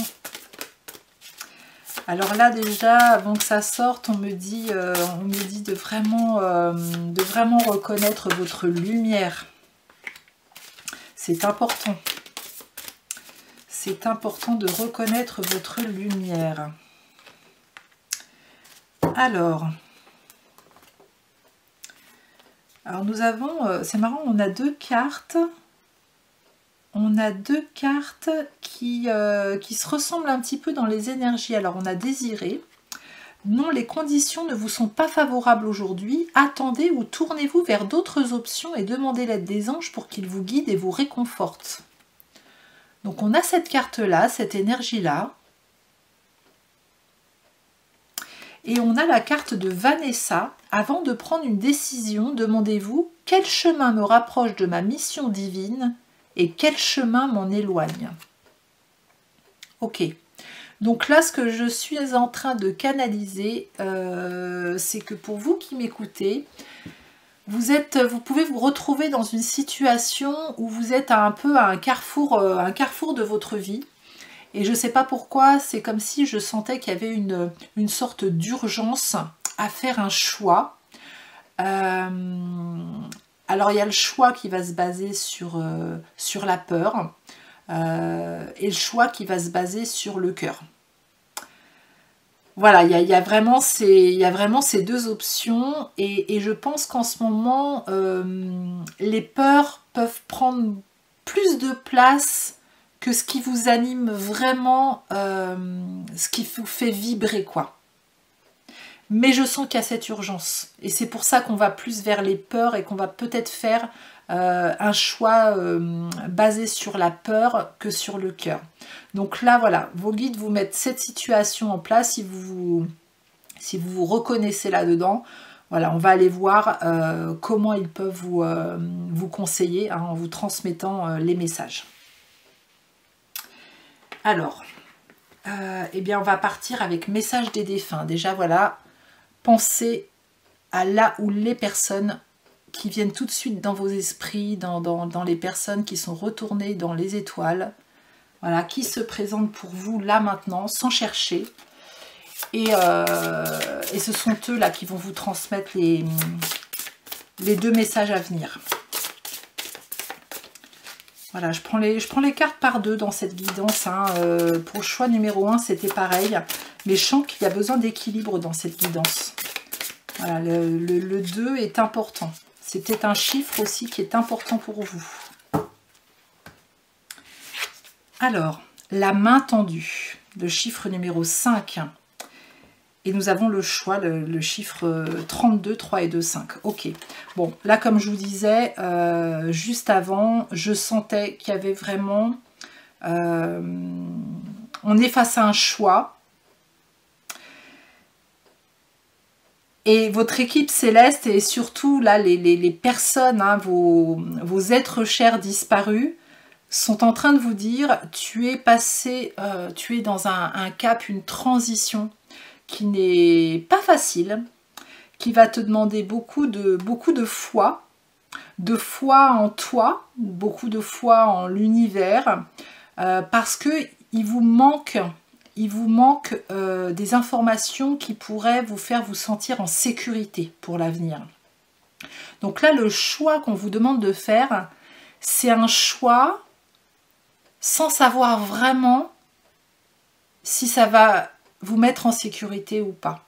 Alors là, déjà, avant que ça sorte, on me dit de vraiment reconnaître votre lumière. C'est important. C'est important de reconnaître votre lumière. Alors nous avons, c'est marrant, on a deux cartes. On a deux cartes qui se ressemblent un petit peu dans les énergies. Alors on a désiré. Non, les conditions ne vous sont pas favorables aujourd'hui. Attendez ou tournez-vous vers d'autres options et demandez l'aide des anges pour qu'ils vous guident et vous réconfortent. Donc on a cette carte-là, cette énergie-là. Et on a la carte de Vanessa. Avant de prendre une décision, demandez-vous quel chemin me rapproche de ma mission divine et quel chemin m'en éloigne. Ok. Donc là, ce que je suis en train de canaliser, c'est que pour vous qui m'écoutez, vous pouvez vous retrouver dans une situation où vous êtes un peu à un carrefour de votre vie. Et je ne sais pas pourquoi, c'est comme si je sentais qu'il y avait une sorte d'urgence à faire un choix. Alors il y a le choix qui va se baser sur la peur et le choix qui va se baser sur le cœur. Voilà, il y a vraiment ces deux options et je pense qu'en ce moment, les peurs peuvent prendre plus de place que ce qui vous anime vraiment, ce qui vous fait vibrer, quoi. Mais je sens qu'il y a cette urgence. Et c'est pour ça qu'on va plus vers les peurs et qu'on va peut-être faire un choix basé sur la peur que sur le cœur. Donc là, voilà, vos guides vous mettent cette situation en place. Si vous vous reconnaissez là-dedans, voilà, on va aller voir comment ils peuvent vous conseiller hein, en vous transmettant les messages. Alors, eh bien, on va partir avec message des défunts. Déjà, voilà, pensez à là où les personnes qui viennent tout de suite dans vos esprits, dans les personnes qui sont retournées dans les étoiles, voilà, qui se présentent pour vous là maintenant, sans chercher. Et ce sont eux là qui vont vous transmettre les deux messages à venir. Voilà, je prends les cartes par deux dans cette guidance. Hein. Pour le choix numéro 1, c'était pareil. Mais je sens qu'il y a besoin d'équilibre dans cette guidance. Voilà, le 2 est important. C'est peut-être un chiffre aussi qui est important pour vous. Alors, la main tendue, le chiffre numéro 5. Et nous avons le choix, le chiffre 32, 3 et 2, 5. Ok. Bon, là, comme je vous disais, juste avant, je sentais qu'il y avait vraiment... on est face à un choix. Et votre équipe céleste et surtout, là, les personnes, hein, vos êtres chers disparus, sont en train de vous dire, tu es passé, tu es dans un cap, une transition qui n'est pas facile, qui va te demander beaucoup de foi en toi, beaucoup de foi en l'univers, parce que il vous manque des informations qui pourraient vous faire vous sentir en sécurité pour l'avenir. Donc là, le choix qu'on vous demande de faire, c'est un choix sans savoir vraiment si ça va vous mettre en sécurité ou pas.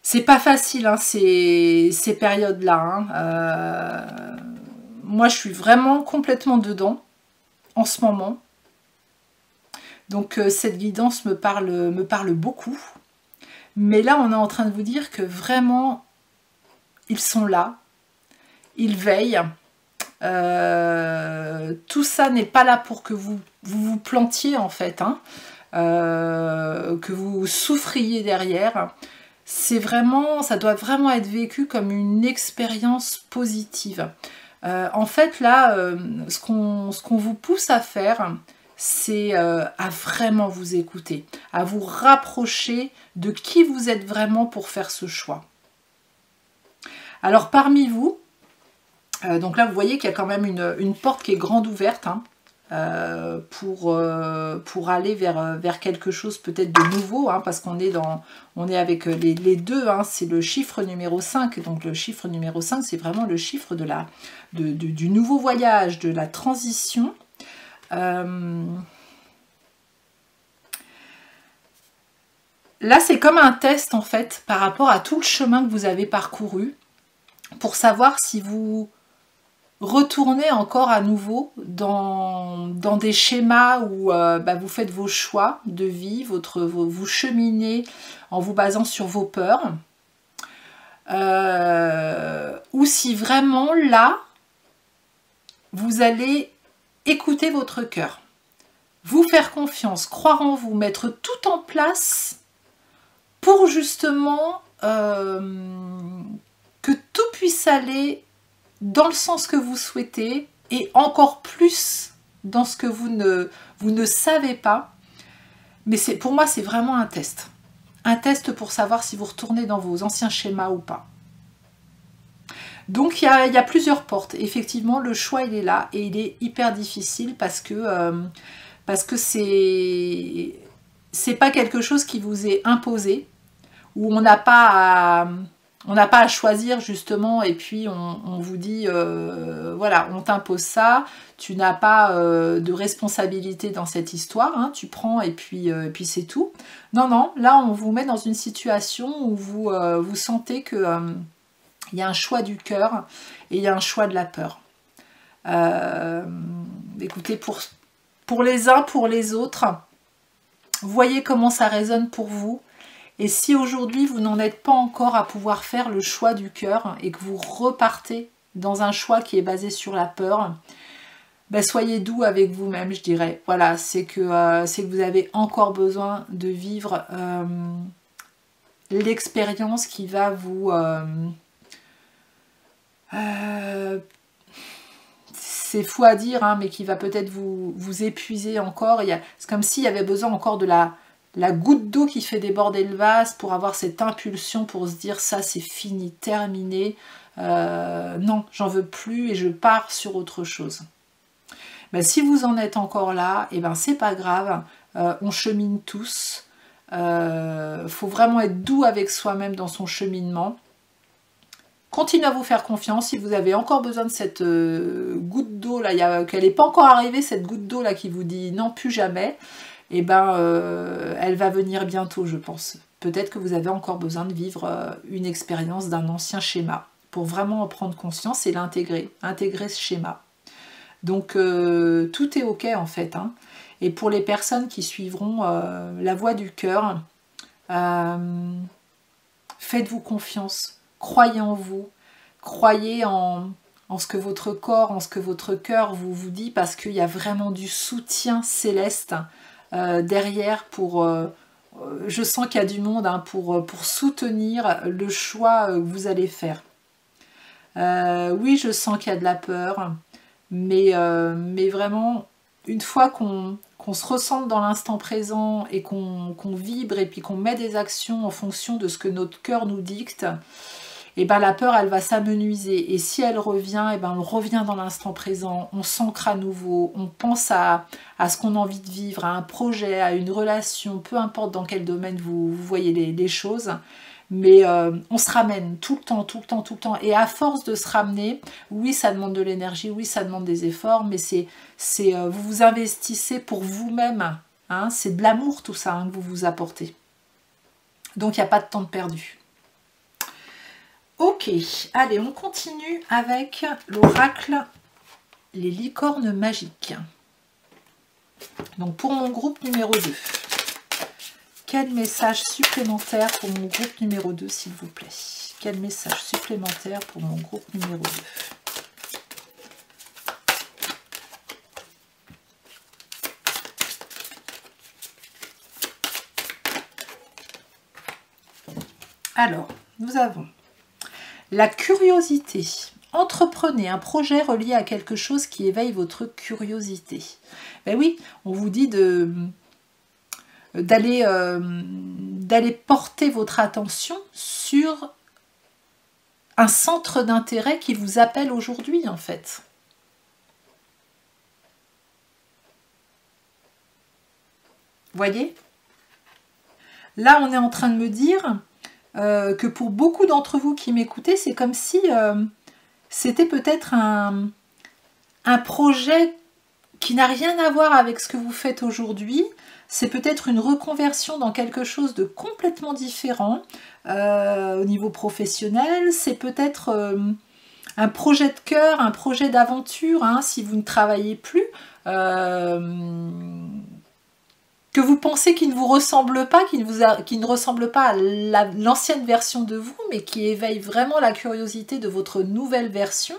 C'est pas facile, hein, ces périodes-là. Hein. Moi, je suis vraiment complètement dedans en ce moment. Donc, cette guidance me parle beaucoup. Mais là, on est en train de vous dire que vraiment, ils sont là. Ils veillent. Tout ça n'est pas là pour que vous plantiez, en fait. Hein. Que vous souffriez derrière. c'est vraiment, ça doit vraiment être vécu comme une expérience positive. En fait, là, ce qu'on vous pousse à faire, c'est à vraiment vous écouter, à vous rapprocher de qui vous êtes vraiment pour faire ce choix. Alors, parmi vous, donc là, vous voyez qu'il y a quand même une porte qui est grande ouverte, hein, pour aller vers quelque chose peut-être de nouveau, hein, parce qu'on est avec les deux, hein, c'est le chiffre numéro 5, donc le chiffre numéro 5, c'est vraiment le chiffre du nouveau voyage, de la transition. Là, c'est comme un test, en fait, par rapport à tout le chemin que vous avez parcouru, pour savoir si vous retournez encore à nouveau dans des schémas où vous faites vos choix de vie, vous cheminez en vous basant sur vos peurs, ou si vraiment là, vous allez écouter votre cœur, vous faire confiance, croire en vous, mettre tout en place pour justement que tout puisse aller dans le sens que vous souhaitez et encore plus dans ce que vous ne savez pas. Mais pour moi, c'est vraiment un test. Un test pour savoir si vous retournez dans vos anciens schémas ou pas. Donc, il y a plusieurs portes. Effectivement, le choix, il est là et il est hyper difficile parce que c'est pas quelque chose qui vous est imposé, où on n'a pas à choisir justement, et puis on vous dit voilà, on t'impose ça, tu n'as pas de responsabilité dans cette histoire, hein, tu prends et puis c'est tout. Non, non, là on vous met dans une situation où vous sentez que il y a un choix du cœur et il y a un choix de la peur. Écoutez, pour les uns, pour les autres, voyez comment ça résonne pour vous. Et si aujourd'hui vous n'en êtes pas encore à pouvoir faire le choix du cœur et que vous repartez dans un choix qui est basé sur la peur, soyez doux avec vous-même, je dirais. Voilà, c'est que vous avez encore besoin de vivre l'expérience qui va vous... c'est fou à dire, hein, mais qui va peut-être vous épuiser encore. C'est comme s'il y avait besoin encore de la goutte d'eau qui fait déborder le vase pour avoir cette impulsion pour se dire ça c'est fini, terminé, non, j'en veux plus et je pars sur autre chose. Si vous en êtes encore là, et c'est pas grave, on chemine tous, faut vraiment être doux avec soi-même dans son cheminement. Continuez à vous faire confiance. Si vous avez encore besoin de cette goutte d'eau là, qu'elle n'est pas encore arrivée, cette goutte d'eau là qui vous dit non plus jamais, elle va venir bientôt, je pense. Peut-être que vous avez encore besoin de vivre une expérience d'un ancien schéma pour vraiment en prendre conscience et l'intégrer, intégrer ce schéma. Donc tout est ok en fait, hein. Et pour les personnes qui suivront la voie du cœur, faites-vous confiance. Croyez en vous, croyez en ce que votre corps, en ce que votre cœur vous dit, parce qu'il y a vraiment du soutien céleste derrière pour... je sens qu'il y a du monde, hein, pour soutenir le choix que vous allez faire. Oui, je sens qu'il y a de la peur, mais vraiment, une fois qu'on se ressente dans l'instant présent et qu'on vibre et puis qu'on met des actions en fonction de ce que notre cœur nous dicte, et la peur, elle va s'amenuiser. Et si elle revient, on revient dans l'instant présent, on s'ancre à nouveau, on pense à ce qu'on a envie de vivre, à un projet, à une relation, peu importe dans quel domaine vous voyez les choses. Mais on se ramène tout le temps, tout le temps, tout le temps. Et à force de se ramener, oui, ça demande de l'énergie, oui, ça demande des efforts, mais vous vous investissez pour vous-même. Hein, c'est de l'amour tout ça, hein, que vous vous apportez. Donc il n'y a pas de temps de perdu. Ok, allez, on continue avec l'oracle Les licornes magiques. Donc pour mon groupe numéro 2, quel message supplémentaire pour mon groupe numéro 2, s'il vous plaît? Quel message supplémentaire pour mon groupe numéro 2? Alors, nous avons la curiosité. Entreprenez un projet relié à quelque chose qui éveille votre curiosité. Ben oui, on vous dit d'aller porter votre attention sur un centre d'intérêt qui vous appelle aujourd'hui, en fait. Voyez? Là, on est en train de me dire que pour beaucoup d'entre vous qui m'écoutez, c'est comme si c'était peut-être un projet qui n'a rien à voir avec ce que vous faites aujourd'hui. C'est peut-être une reconversion dans quelque chose de complètement différent au niveau professionnel. C'est peut-être un projet de cœur, un projet d'aventure, hein, si vous ne travaillez plus, que vous pensez qu'il ne vous ressemble pas, qui ne ressemble pas à l'ancienne version de vous, mais qui éveille vraiment la curiosité de votre nouvelle version.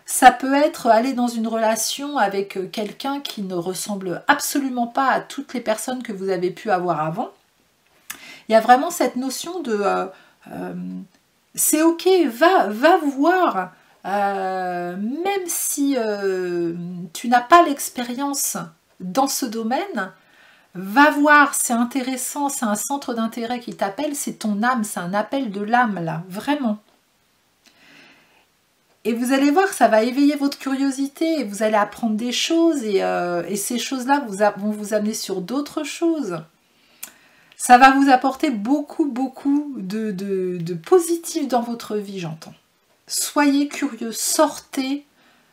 Ça peut être aller dans une relation avec quelqu'un qui ne ressemble absolument pas à toutes les personnes que vous avez pu avoir avant. Il y a vraiment cette notion de c'est ok, va voir, même si tu n'as pas l'expérience dans ce domaine, va voir, c'est intéressant, c'est un centre d'intérêt qui t'appelle, c'est ton âme, c'est un appel de l'âme là, vraiment. Et vous allez voir, ça va éveiller votre curiosité et vous allez apprendre des choses et ces choses-là vont vous amener sur d'autres choses. Ça va vous apporter beaucoup de positif dans votre vie, j'entends. Soyez curieux, sortez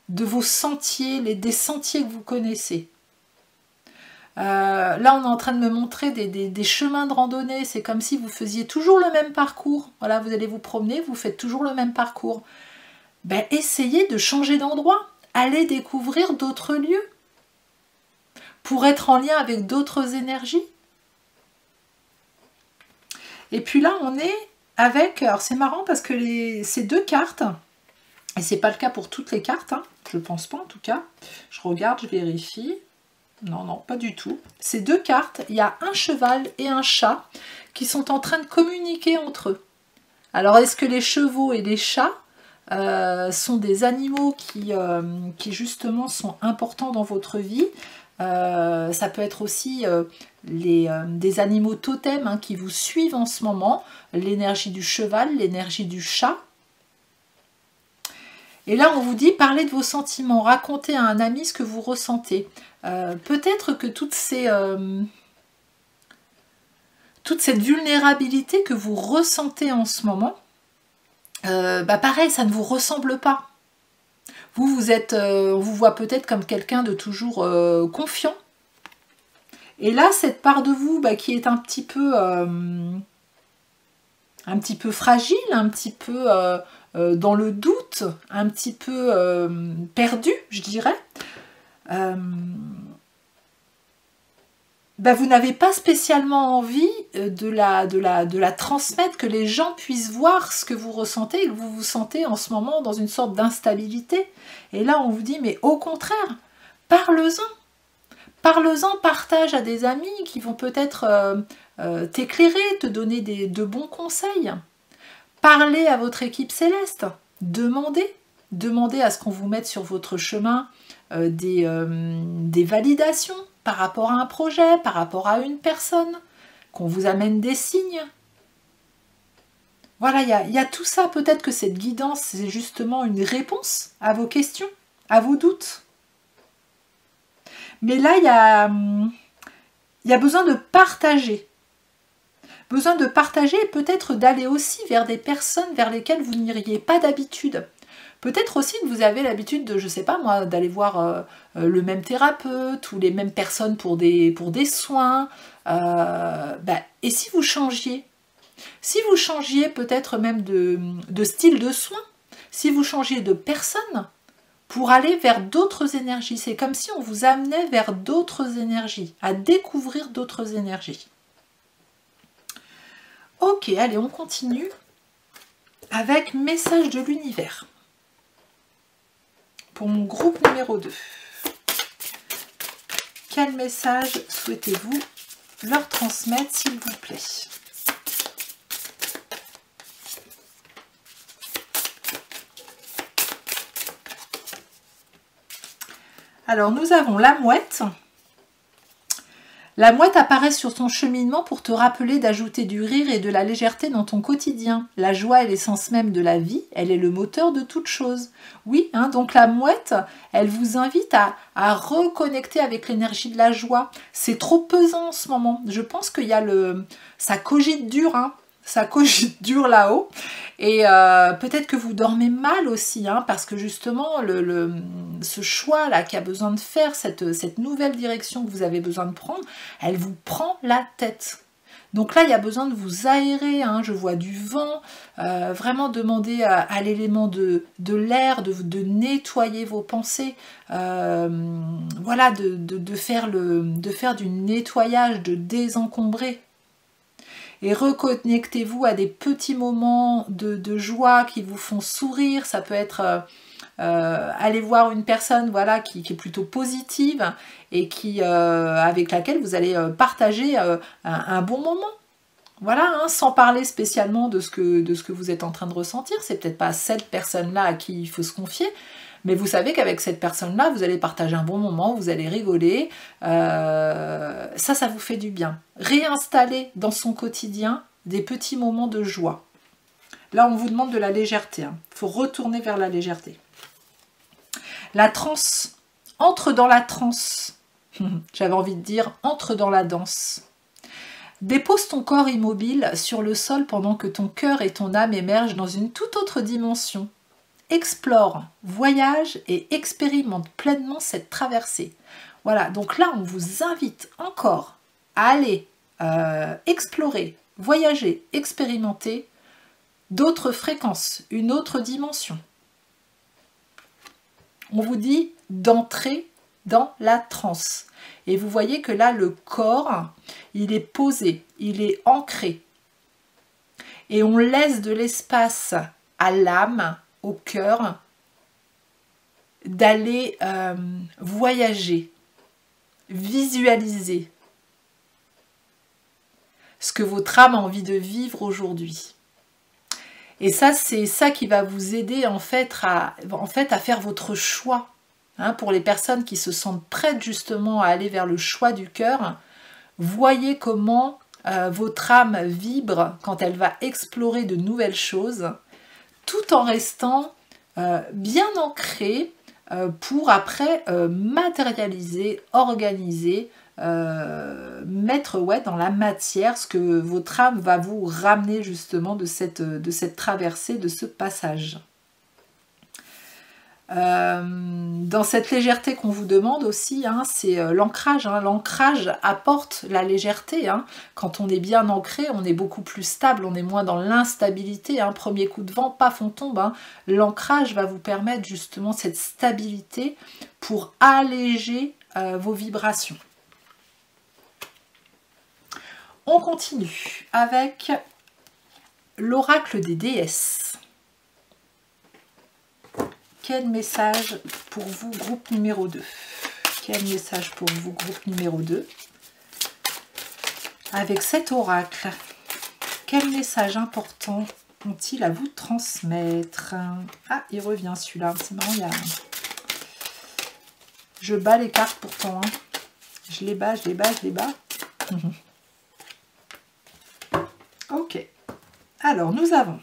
de vos sentiers, des sentiers que vous connaissez. Là, on est en train de me montrer des chemins de randonnée. C'est comme si vous faisiez toujours le même parcours. Voilà, vous allez vous promener, vous faites toujours le même parcours. Ben, essayez de changer d'endroit. Allez découvrir d'autres lieux pour être en lien avec d'autres énergies. Et puis là, on est avec... Alors, c'est marrant parce que ces deux cartes, et c'est pas le cas pour toutes les cartes, hein, je pense pas en tout cas. Je regarde, je vérifie. Non, non, pas du tout. Ces deux cartes, il y a un cheval et un chat qui sont en train de communiquer entre eux. Alors, est-ce que les chevaux et les chats sont des animaux qui justement sont importants dans votre vie? Ça peut être aussi des animaux totems hein, qui vous suivent en ce moment. L'énergie du cheval, l'énergie du chat. Et là, on vous dit, parlez de vos sentiments, racontez à un ami ce que vous ressentez. Peut-être que toute cette vulnérabilité que vous ressentez en ce moment, pareil, ça ne vous ressemble pas. On vous voit peut-être comme quelqu'un de toujours confiant. Et là, cette part de vous qui est un petit peu fragile, un petit peu dans le doute, un petit peu perdu, je dirais, vous n'avez pas spécialement envie de la transmettre, que les gens puissent voir ce que vous ressentez et que vous vous sentez en ce moment dans une sorte d'instabilité. Et là, on vous dit, mais au contraire, parle-en. Parle-en, partage à des amis qui vont peut-être t'éclairer, te donner de bons conseils. Parlez à votre équipe céleste. Demandez à ce qu'on vous mette sur votre chemin des validations par rapport à un projet, par rapport à une personne, qu'on vous amène des signes. Voilà, il y a tout ça. Peut-être que cette guidance, c'est justement une réponse à vos questions, à vos doutes. Mais là, il y a besoin de partager. Besoin de partager et peut-être d'aller aussi vers des personnes vers lesquelles vous n'iriez pas d'habitude. Peut-être aussi que vous avez l'habitude de, je sais pas moi, d'aller voir le même thérapeute ou les mêmes personnes pour des soins. Et si vous changiez? Si vous changiez peut-être même de style de soins, si vous changiez de personne pour aller vers d'autres énergies, c'est comme si on vous amenait vers d'autres énergies, à découvrir d'autres énergies. Ok, allez, on continue avec message de l'univers. Pour mon groupe numéro 2. Quel message souhaitez-vous leur transmettre, s'il vous plaît? Alors, nous avons la mouette. La mouette apparaît sur ton cheminement pour te rappeler d'ajouter du rire et de la légèreté dans ton quotidien. La joie est l'essence même de la vie, elle est le moteur de toute chose. Oui, hein, donc la mouette, elle vous invite à reconnecter avec l'énergie de la joie. C'est trop pesant en ce moment. Je pense qu'il y a ça cogite dur, hein. Ça cogite dur là-haut. Et peut-être que vous dormez mal aussi, hein, parce que justement, ce choix-là qui a besoin de faire, cette nouvelle direction que vous avez besoin de prendre, elle vous prend la tête. Donc là, il y a besoin de vous aérer, hein, je vois du vent, vraiment demander à l'élément de l'air de nettoyer vos pensées, voilà, de faire du nettoyage, de désencombrer. Et reconnectez-vous à des petits moments de joie qui vous font sourire. Ça peut être aller voir une personne, voilà, qui est plutôt positive et avec laquelle vous allez partager un bon moment. Voilà, hein, sans parler spécialement de ce que vous êtes en train de ressentir. C'est peut-être pas cette personne-là à qui il faut se confier. Mais vous savez qu'avec cette personne-là, vous allez partager un bon moment, vous allez rigoler. Ça vous fait du bien. Réinstaller dans son quotidien des petits moments de joie. Là, on vous demande de la légèreté. Hein. Il faut retourner vers la légèreté. La transe. Entre dans la transe. J'avais envie de dire, entre dans la danse. Dépose ton corps immobile sur le sol pendant que ton cœur et ton âme émergent dans une toute autre dimension. Explore, voyage et expérimente pleinement cette traversée. Voilà, donc là, on vous invite encore à aller explorer, voyager, expérimenter d'autres fréquences, une autre dimension. On vous dit d'entrer dans la transe. Et vous voyez que là, le corps, il est posé, il est ancré. Et on laisse de l'espace à l'âme, au cœur, d'aller voyager, visualiser ce que votre âme a envie de vivre aujourd'hui. Et ça, c'est ça qui va vous aider en fait à faire votre choix. Hein, pour les personnes qui se sentent prêtes justement à aller vers le choix du cœur, voyez comment votre âme vibre quand elle va explorer de nouvelles choses, tout en restant bien ancré pour après matérialiser, organiser, mettre dans la matière ce que votre âme va vous ramener justement de cette traversée, de ce passage. Dans cette légèreté qu'on vous demande aussi, hein, c'est l'ancrage. Hein. L'ancrage apporte la légèreté. Hein. Quand on est bien ancré, on est beaucoup plus stable, on est moins dans l'instabilité. Hein. Premier coup de vent, paf, on tombe. Hein. L'ancrage va vous permettre justement cette stabilité pour alléger vos vibrations. On continue avec l'oracle des déesses. Quel message pour vous, groupe numéro 2? Quel message pour vous, groupe numéro 2? Avec cet oracle, quel message important ont-ils à vous transmettre? Ah, il revient celui-là. C'est marrant, il y a... Je bats les cartes pourtant. Hein. Je les bats. Ok. Alors, nous avons...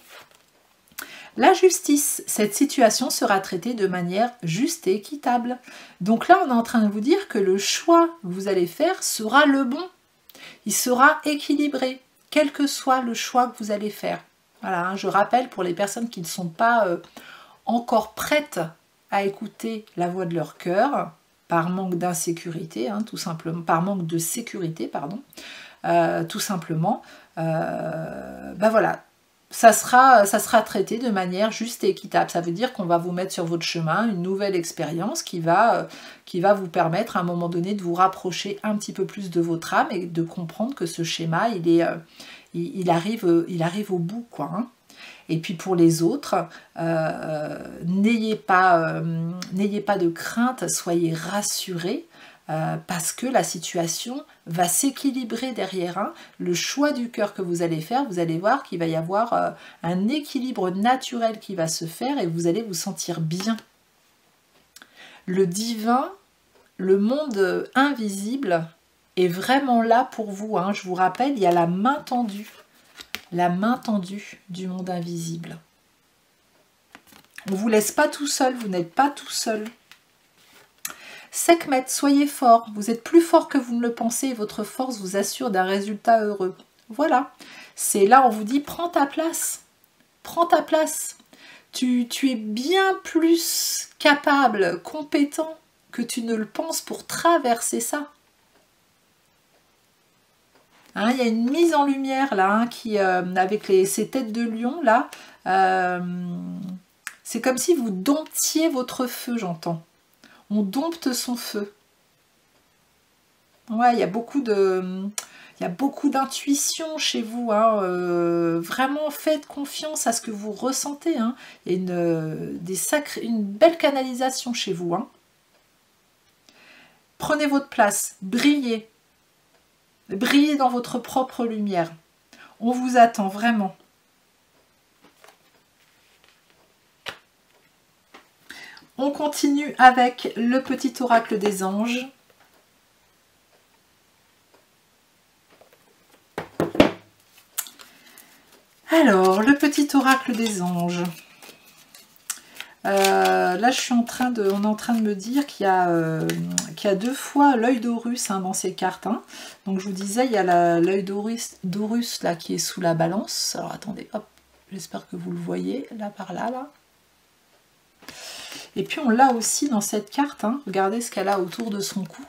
La justice, cette situation sera traitée de manière juste et équitable. Donc là, on est en train de vous dire que le choix que vous allez faire sera le bon. Il sera équilibré, quel que soit le choix que vous allez faire. Voilà, hein, je rappelle pour les personnes qui ne sont pas encore prêtes à écouter la voix de leur cœur, par manque d'insécurité, hein, tout simplement, par manque de sécurité, pardon, tout simplement, voilà. Ça sera traité de manière juste et équitable. Ça veut dire qu'on va vous mettre sur votre chemin une nouvelle expérience qui va vous permettre à un moment donné de vous rapprocher un petit peu plus de votre âme et de comprendre que ce schéma, il arrive au bout, quoi. Hein. Et puis pour les autres, n'ayez pas de crainte, soyez rassurés. Parce que la situation va s'équilibrer derrière. Hein. Le choix du cœur que vous allez faire, vous allez voir qu'il va y avoir un équilibre naturel qui va se faire et vous allez vous sentir bien. Le divin le monde invisible est vraiment là pour vous. Hein. Je vous rappelle, il y a la main tendue du monde invisible. On ne vous laisse pas tout seul, vous n'êtes pas tout seul. Sekhmet, soyez fort, vous êtes plus fort que vous ne le pensez et votre force vous assure d'un résultat heureux. Voilà, c'est là on vous dit prends ta place, prends ta place. Tu es bien plus capable, compétent que tu ne le penses pour traverser ça. Hein, il y a une mise en lumière là, hein, qui, avec ces têtes de lion là, c'est comme si vous domptiez votre feu, j'entends. On dompte son feu. Ouais, il y a beaucoup d'intuition chez vous. Hein, vraiment, faites confiance à ce que vous ressentez. Hein. Il y a une belle canalisation chez vous. Hein. Prenez votre place, brillez. Brillez dans votre propre lumière. On vous attend vraiment. On continue avec le petit oracle des anges. Alors, le petit oracle des anges. Là, on est en train de me dire qu'il y a 2 fois l'œil d'Horus, hein, dans ces cartes. Hein. Donc, je vous disais, il y a l'œil d'Horus là qui est sous la balance. Alors, attendez, hop, j'espère que vous le voyez, là, par là, là. Et puis, on l'a aussi dans cette carte. Hein. Regardez ce qu'elle a autour de son cou.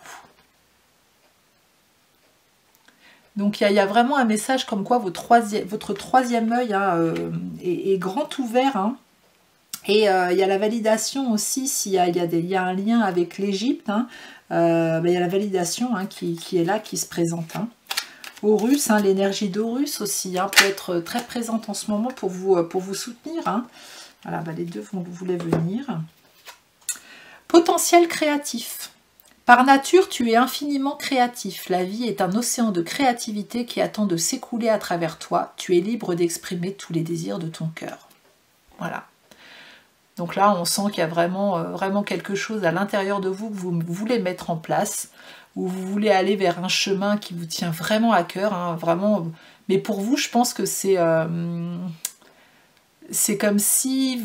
Donc, il y a vraiment un message comme quoi votre troisième œil, hein, est grand ouvert. Hein. Et il y a la validation aussi, s'il y a un lien avec l'Égypte, hein, il y a la validation, hein, qui est là, qui se présente. Hein. Horus, hein, l'énergie d'Horus aussi, hein, peut être très présente en ce moment pour vous soutenir. Hein. Voilà, les deux voulaient venir. Potentiel créatif. Par nature, tu es infiniment créatif. La vie est un océan de créativité qui attend de s'écouler à travers toi. Tu es libre d'exprimer tous les désirs de ton cœur. Voilà. Donc là, on sent qu'il y a vraiment quelque chose à l'intérieur de vous que vous voulez mettre en place, ou vous voulez aller vers un chemin qui vous tient vraiment à cœur, hein, vraiment. Mais pour vous, je pense que c'est comme si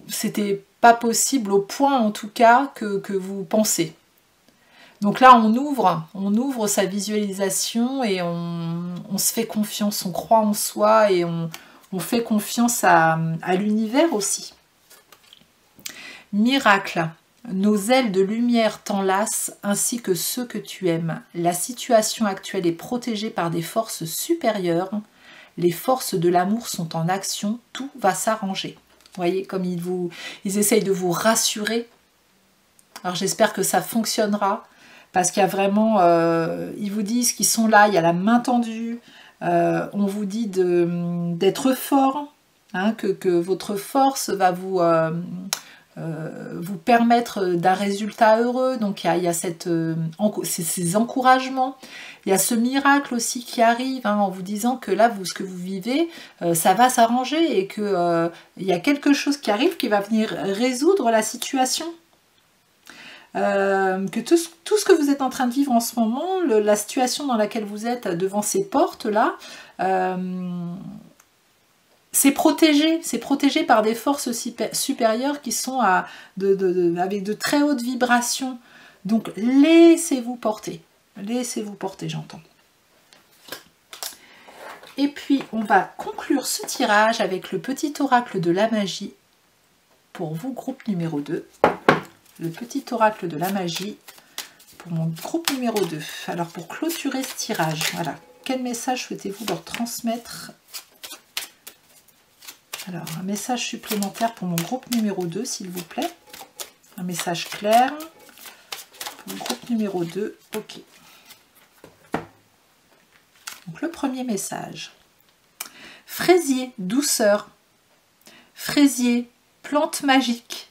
c'était pas possible au point, en tout cas, que vous pensez. Donc là, on ouvre sa visualisation et on se fait confiance, on croit en soi et on fait confiance à l'univers aussi. Miracle, nos ailes de lumière t'enlacent ainsi que ceux que tu aimes. La situation actuelle est protégée par des forces supérieures. Les forces de l'amour sont en action, tout va s'arranger. Vous voyez, comme ils essayent de vous rassurer. Alors j'espère que ça fonctionnera, parce qu'il y a vraiment, ils vous disent qu'ils sont là, il y a la main tendue, on vous dit d'être fort, hein, que votre force va vous permettre d'un résultat heureux. Donc il y a ces encouragements, il y a ce miracle aussi qui arrive, hein, en vous disant que là, ce que vous vivez, ça va s'arranger et que il y a quelque chose qui arrive qui va venir résoudre la situation. Que tout ce que vous êtes en train de vivre en ce moment, la situation dans laquelle vous êtes devant ces portes-là, c'est protégé par des forces supérieures qui sont avec de très hautes vibrations. Donc laissez-vous porter, j'entends. Et puis on va conclure ce tirage avec le petit oracle de la magie pour vous, groupe numéro 2. Le petit oracle de la magie pour mon groupe numéro 2. Alors pour clôturer ce tirage, voilà, quel message souhaitez-vous leur transmettre? Alors, un message supplémentaire pour mon groupe numéro 2, s'il vous plaît. Un message clair pour le groupe numéro 2. Ok. Donc, le premier message. Fraisier, douceur. Fraisier, plante magique.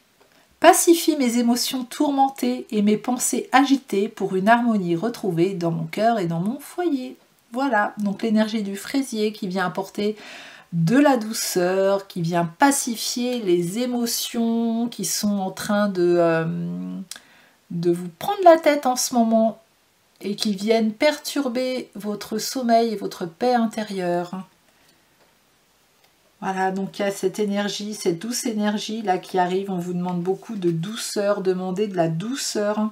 Pacifie mes émotions tourmentées et mes pensées agitées pour une harmonie retrouvée dans mon cœur et dans mon foyer. Voilà, donc l'énergie du fraisier qui vient apporter de la douceur, qui vient pacifier les émotions qui sont en train de vous prendre la tête en ce moment et qui viennent perturber votre sommeil et votre paix intérieure. Voilà, donc il y a cette énergie, cette douce énergie là qui arrive. On vous demande beaucoup de douceur, demandez de la douceur.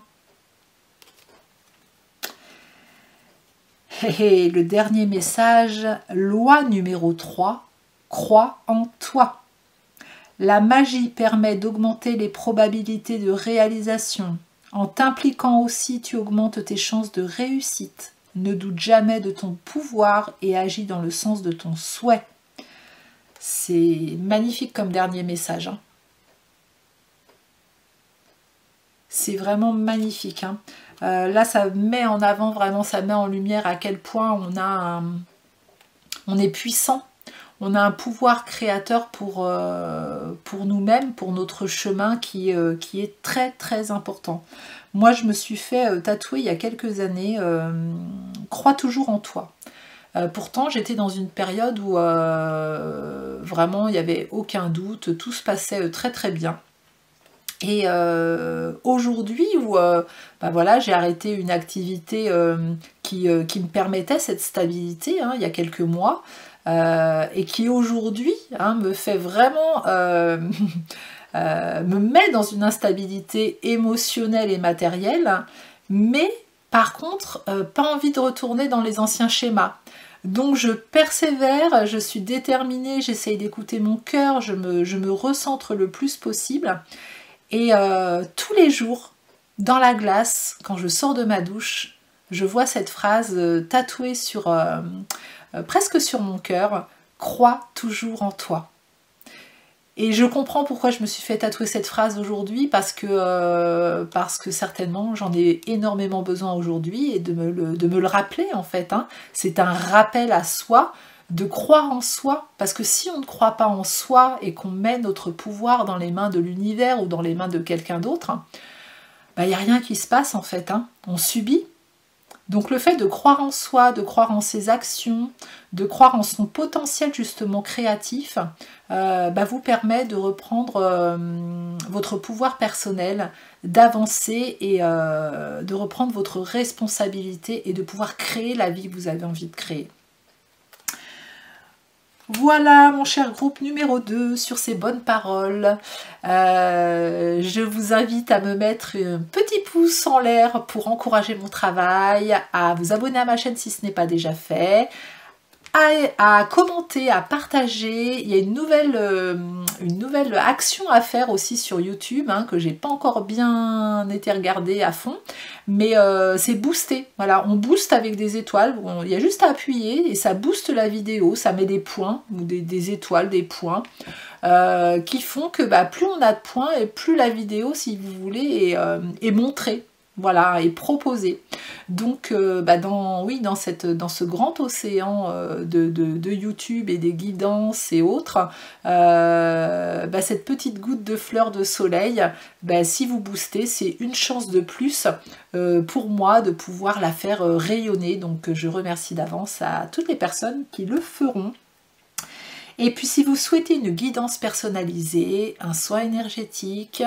Et le dernier message, loi numéro 3, crois en toi. La magie permet d'augmenter les probabilités de réalisation. En t'impliquant aussi, tu augmentes tes chances de réussite. Ne doute jamais de ton pouvoir et agis dans le sens de ton souhait. C'est magnifique comme dernier message. Hein. C'est vraiment magnifique. Hein. Là, ça met en avant vraiment, ça met en lumière à quel point on est puissant. On a un pouvoir créateur pour nous-mêmes, pour notre chemin qui est très très important. Moi, je me suis fait tatouer il y a quelques années « Crois toujours en toi ». Pourtant, j'étais dans une période où vraiment il n'y avait aucun doute, tout se passait très très bien. Et aujourd'hui, où voilà, j'ai arrêté une activité qui me permettait cette stabilité il y a quelques mois, et qui aujourd'hui me fait vraiment me met dans une instabilité émotionnelle et matérielle, mais par contre pas envie de retourner dans les anciens schémas. Donc je persévère, je suis déterminée, j'essaye d'écouter mon cœur, je me recentre le plus possible. Et tous les jours, dans la glace, quand je sors de ma douche, je vois cette phrase tatouée sur, presque sur mon cœur, « Crois toujours en toi ». Et je comprends pourquoi je me suis fait tatouer cette phrase aujourd'hui, parce que certainement j'en ai énormément besoin aujourd'hui, et de me le rappeler en fait. Hein. C'est un rappel à soi, de croire en soi, parce que si on ne croit pas en soi et qu'on met notre pouvoir dans les mains de l'univers ou dans les mains de quelqu'un d'autre, il n'y a rien qui se passe en fait. Hein. On subit. Donc le fait de croire en soi, de croire en ses actions, de croire en son potentiel justement créatif, vous permet de reprendre votre pouvoir personnel, d'avancer et de reprendre votre responsabilité et de pouvoir créer la vie que vous avez envie de créer. Voilà mon cher groupe numéro 2 sur ces bonnes paroles. Je vous invite à me mettre un petit pouce en l'air pour encourager mon travail, à vous abonner à ma chaîne si ce n'est pas déjà fait, à commenter, à partager. Il y a une nouvelle action à faire aussi sur YouTube, que j'ai pas encore bien été regardée à fond, mais c'est booster. Voilà, on booste avec des étoiles, il y a juste à appuyer et ça booste la vidéo, ça met des points, ou des étoiles, des points, qui font que plus on a de points et plus la vidéo, si vous voulez, est montrée. Voilà, et proposé. Donc, dans ce grand océan de YouTube et des guidances et autres, cette petite goutte de fleur de soleil, si vous boostez, c'est une chance de plus pour moi de pouvoir la faire rayonner. Donc, je remercie d'avance à toutes les personnes qui le feront. Et puis si vous souhaitez une guidance personnalisée, un soin énergétique,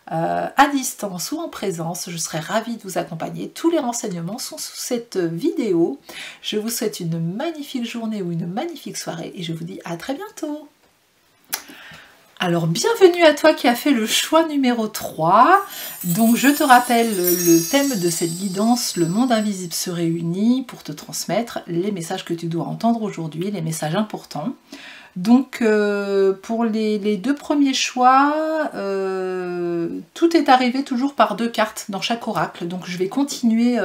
à distance ou en présence, je serai ravie de vous accompagner. Tous les renseignements sont sous cette vidéo. Je vous souhaite une magnifique journée ou une magnifique soirée et je vous dis à très bientôt. Alors bienvenue à toi qui as fait le choix numéro 3. Donc je te rappelle le thème de cette guidance, le monde invisible se réunit pour te transmettre les messages que tu dois entendre aujourd'hui, les messages importants. Donc pour les 2 premiers choix, tout est arrivé toujours par 2 cartes dans chaque oracle. Donc je vais continuer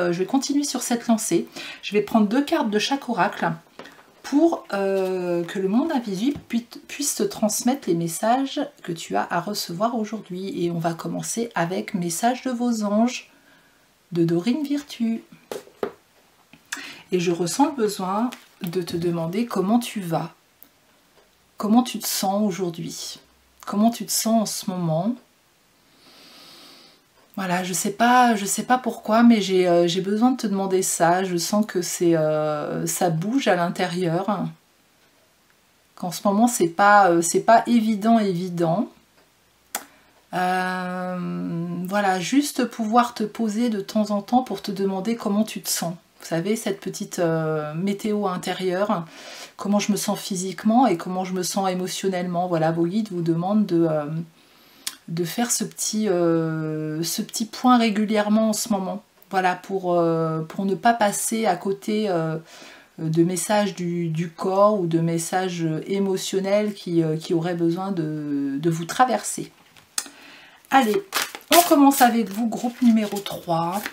sur cette lancée. Je vais prendre 2 cartes de chaque oracle pour que le monde invisible puisse te transmettre les messages que tu as à recevoir aujourd'hui. Et on va commencer avec Message de vos anges de Dorine Virtue. Et je ressens le besoin de te demander comment tu vas. Comment tu te sens aujourd'hui? Comment tu te sens en ce moment? Voilà, je sais pas pourquoi, mais j'ai besoin de te demander ça. Je sens que ça bouge à l'intérieur. Qu'en ce moment, c'est pas évident. Voilà, juste pouvoir te poser de temps en temps pour te demander comment tu te sens. Vous savez, cette petite météo intérieure, comment je me sens physiquement et comment je me sens émotionnellement. Voilà, vos guides vous demandent de faire ce petit point régulièrement en ce moment. Voilà, pour ne pas passer à côté de messages du corps ou de messages émotionnels qui auraient besoin de vous traverser. Allez, on commence avec vous, groupe numéro 3.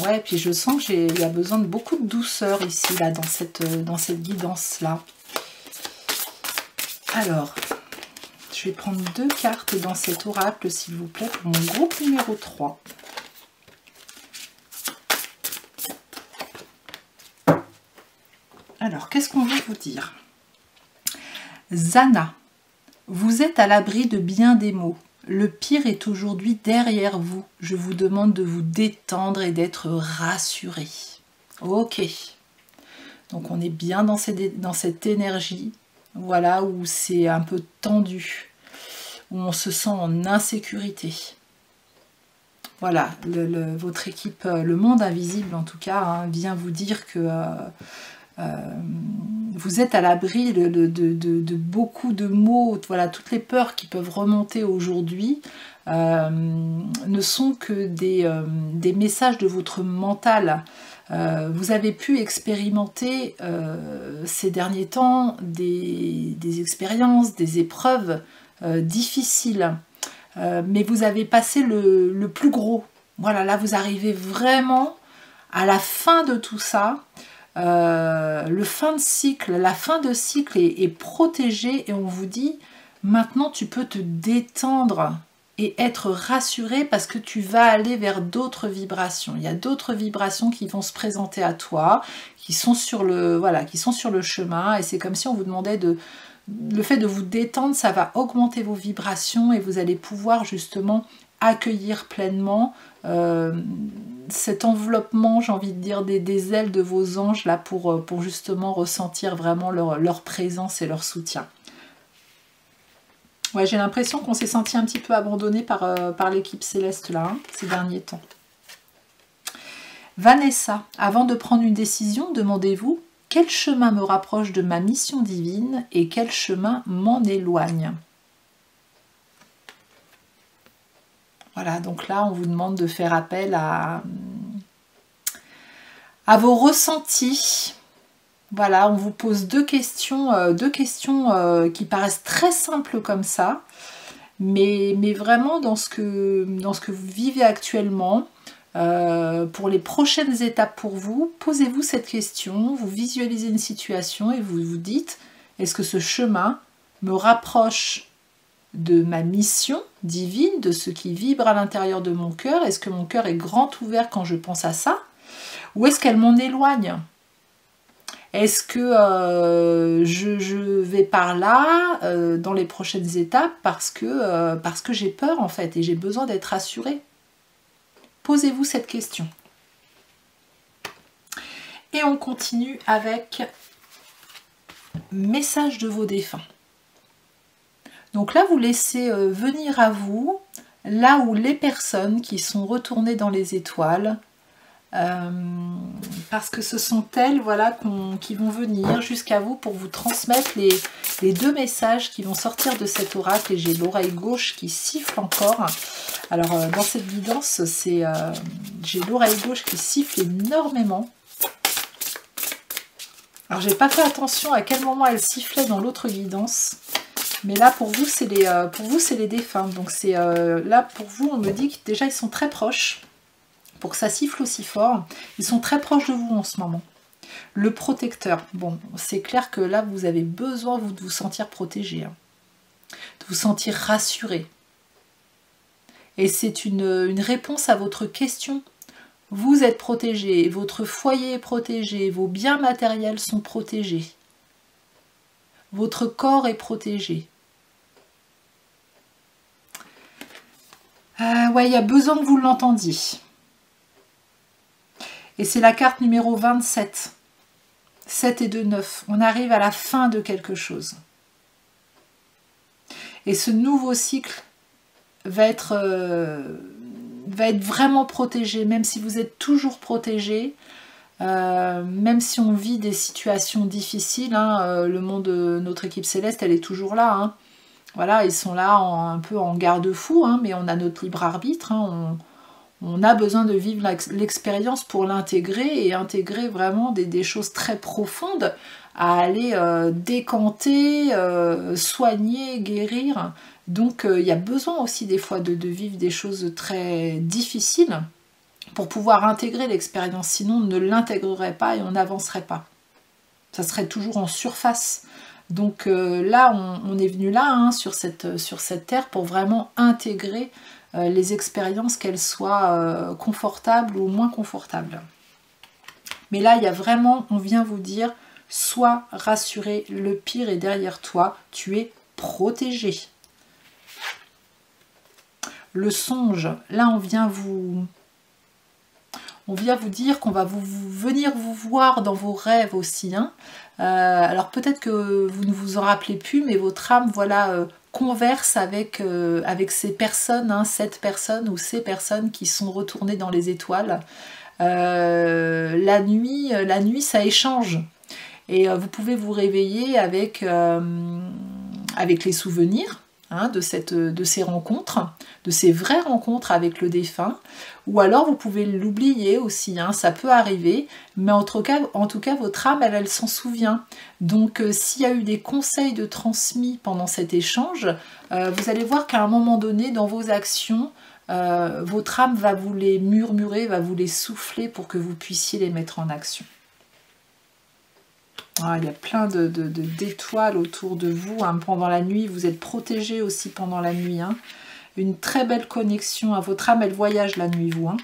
Ouais, puis je sens qu'il y a besoin de beaucoup de douceur ici, là, dans cette guidance-là. Alors, je vais prendre 2 cartes dans cet oracle, s'il vous plaît, pour mon groupe numéro 3. Alors, qu'est-ce qu'on veut vous dire? Zana, vous êtes à l'abri de bien des maux. Le pire est aujourd'hui derrière vous. Je vous demande de vous détendre et d'être rassuré. Ok. Donc on est bien dans cette énergie, voilà, où c'est un peu tendu, où on se sent en insécurité. Voilà, votre équipe, le monde invisible en tout cas, hein, vient vous dire que vous êtes à l'abri de beaucoup de maux. Voilà, toutes les peurs qui peuvent remonter aujourd'hui ne sont que des messages de votre mental. Vous avez pu expérimenter ces derniers temps des expériences, des épreuves difficiles, mais vous avez passé le plus gros. Voilà, là vous arrivez vraiment à la fin de tout ça. La fin de cycle est protégée et on vous dit maintenant tu peux te détendre et être rassuré parce que tu vas aller vers d'autres vibrations. Il y a d'autres vibrations qui vont se présenter à toi, qui sont sur le chemin, et c'est comme si on vous demandait le fait de vous détendre, ça va augmenter vos vibrations et vous allez pouvoir justement accueillir pleinement cet enveloppement, j'ai envie de dire, des ailes de vos anges là pour justement ressentir vraiment leur présence et leur soutien. Ouais, j'ai l'impression qu'on s'est senti un petit peu abandonné par l'équipe céleste là, hein, ces derniers temps. Vanessa, avant de prendre une décision, demandez-vous quel chemin me rapproche de ma mission divine et quel chemin m'en éloigne. Voilà, donc là, on vous demande de faire appel à vos ressentis. Voilà, on vous pose deux questions qui paraissent très simples comme ça, mais vraiment dans ce que vous vivez actuellement. Pour les prochaines étapes pour vous, posez-vous cette question, vous visualisez une situation et vous vous dites, est-ce que ce chemin me rapproche de ma mission divine, de ce qui vibre à l'intérieur de mon cœur? Est-ce que mon cœur est grand ouvert quand je pense à ça? Ou est-ce qu'elle m'en éloigne? Est-ce que je vais par là dans les prochaines étapes parce que j'ai peur en fait et j'ai besoin d'être rassurée? Posez-vous cette question. Et on continue avec message de vos défunts. Donc là, vous laissez venir à vous, là où les personnes qui sont retournées dans les étoiles, parce que ce sont elles, voilà, qui vont venir jusqu'à vous pour vous transmettre les deux messages qui vont sortir de cet oracle. Et j'ai l'oreille gauche qui siffle encore. Alors dans cette guidance, j'ai l'oreille gauche qui siffle énormément. Alors j'ai pas fait attention à quel moment elle sifflait dans l'autre guidance. Mais là, pour vous, c'est les défunts. Donc là, pour vous, on me dit que déjà, ils sont très proches. Pour que ça siffle aussi fort, ils sont très proches de vous en ce moment. Le protecteur. Bon, c'est clair que là, vous avez besoin de vous sentir protégé. Hein, de vous sentir rassuré. Et c'est une réponse à votre question. Vous êtes protégé, votre foyer est protégé, vos biens matériels sont protégés. Votre corps est protégé. Ouais, il y a besoin que vous l'entendiez. Et c'est la carte numéro 27. 7 et 2, 9. On arrive à la fin de quelque chose. Et ce nouveau cycle va être vraiment protégé, même si vous êtes toujours protégé, même si on vit des situations difficiles, hein, le monde de notre équipe céleste, elle est toujours là. Hein. Voilà, ils sont là un peu en garde-fou, hein, mais on a notre libre arbitre. Hein, on a besoin de vivre l'expérience pour l'intégrer et intégrer vraiment des choses très profondes à aller décanter, soigner, guérir. Donc il y a besoin aussi des fois de vivre des choses très difficiles pour pouvoir intégrer l'expérience, sinon on ne l'intégrerait pas et on n'avancerait pas. Ça serait toujours en surface. Donc là, on est venu là, hein, sur cette terre, pour vraiment intégrer les expériences, qu'elles soient confortables ou moins confortables. Mais là, il y a vraiment, on vient vous dire, sois rassuré, le pire est derrière toi, tu es protégé. Le songe, là on vient vous dire qu'on va venir vous voir dans vos rêves aussi. Hein. Alors peut-être que vous ne vous en rappelez plus, mais votre âme, voilà, converse avec ces personnes, hein, cette personne ou ces personnes qui sont retournées dans les étoiles. La nuit, ça échange. Et vous pouvez vous réveiller avec les souvenirs, hein, de ces rencontres, de ces vraies rencontres avec le défunt, ou alors vous pouvez l'oublier aussi, hein, ça peut arriver, mais en tout cas votre âme, elle s'en souvient. Donc s'il y a eu des conseils de transmis pendant cet échange, vous allez voir qu'à un moment donné, dans vos actions, votre âme va vous les murmurer, va vous les souffler pour que vous puissiez les mettre en action. Ah, il y a plein d'étoiles autour de vous, hein, pendant la nuit, vous êtes protégés aussi pendant la nuit. Hein. Une très belle connexion à votre âme, elle voyage la nuit, vous. Hein.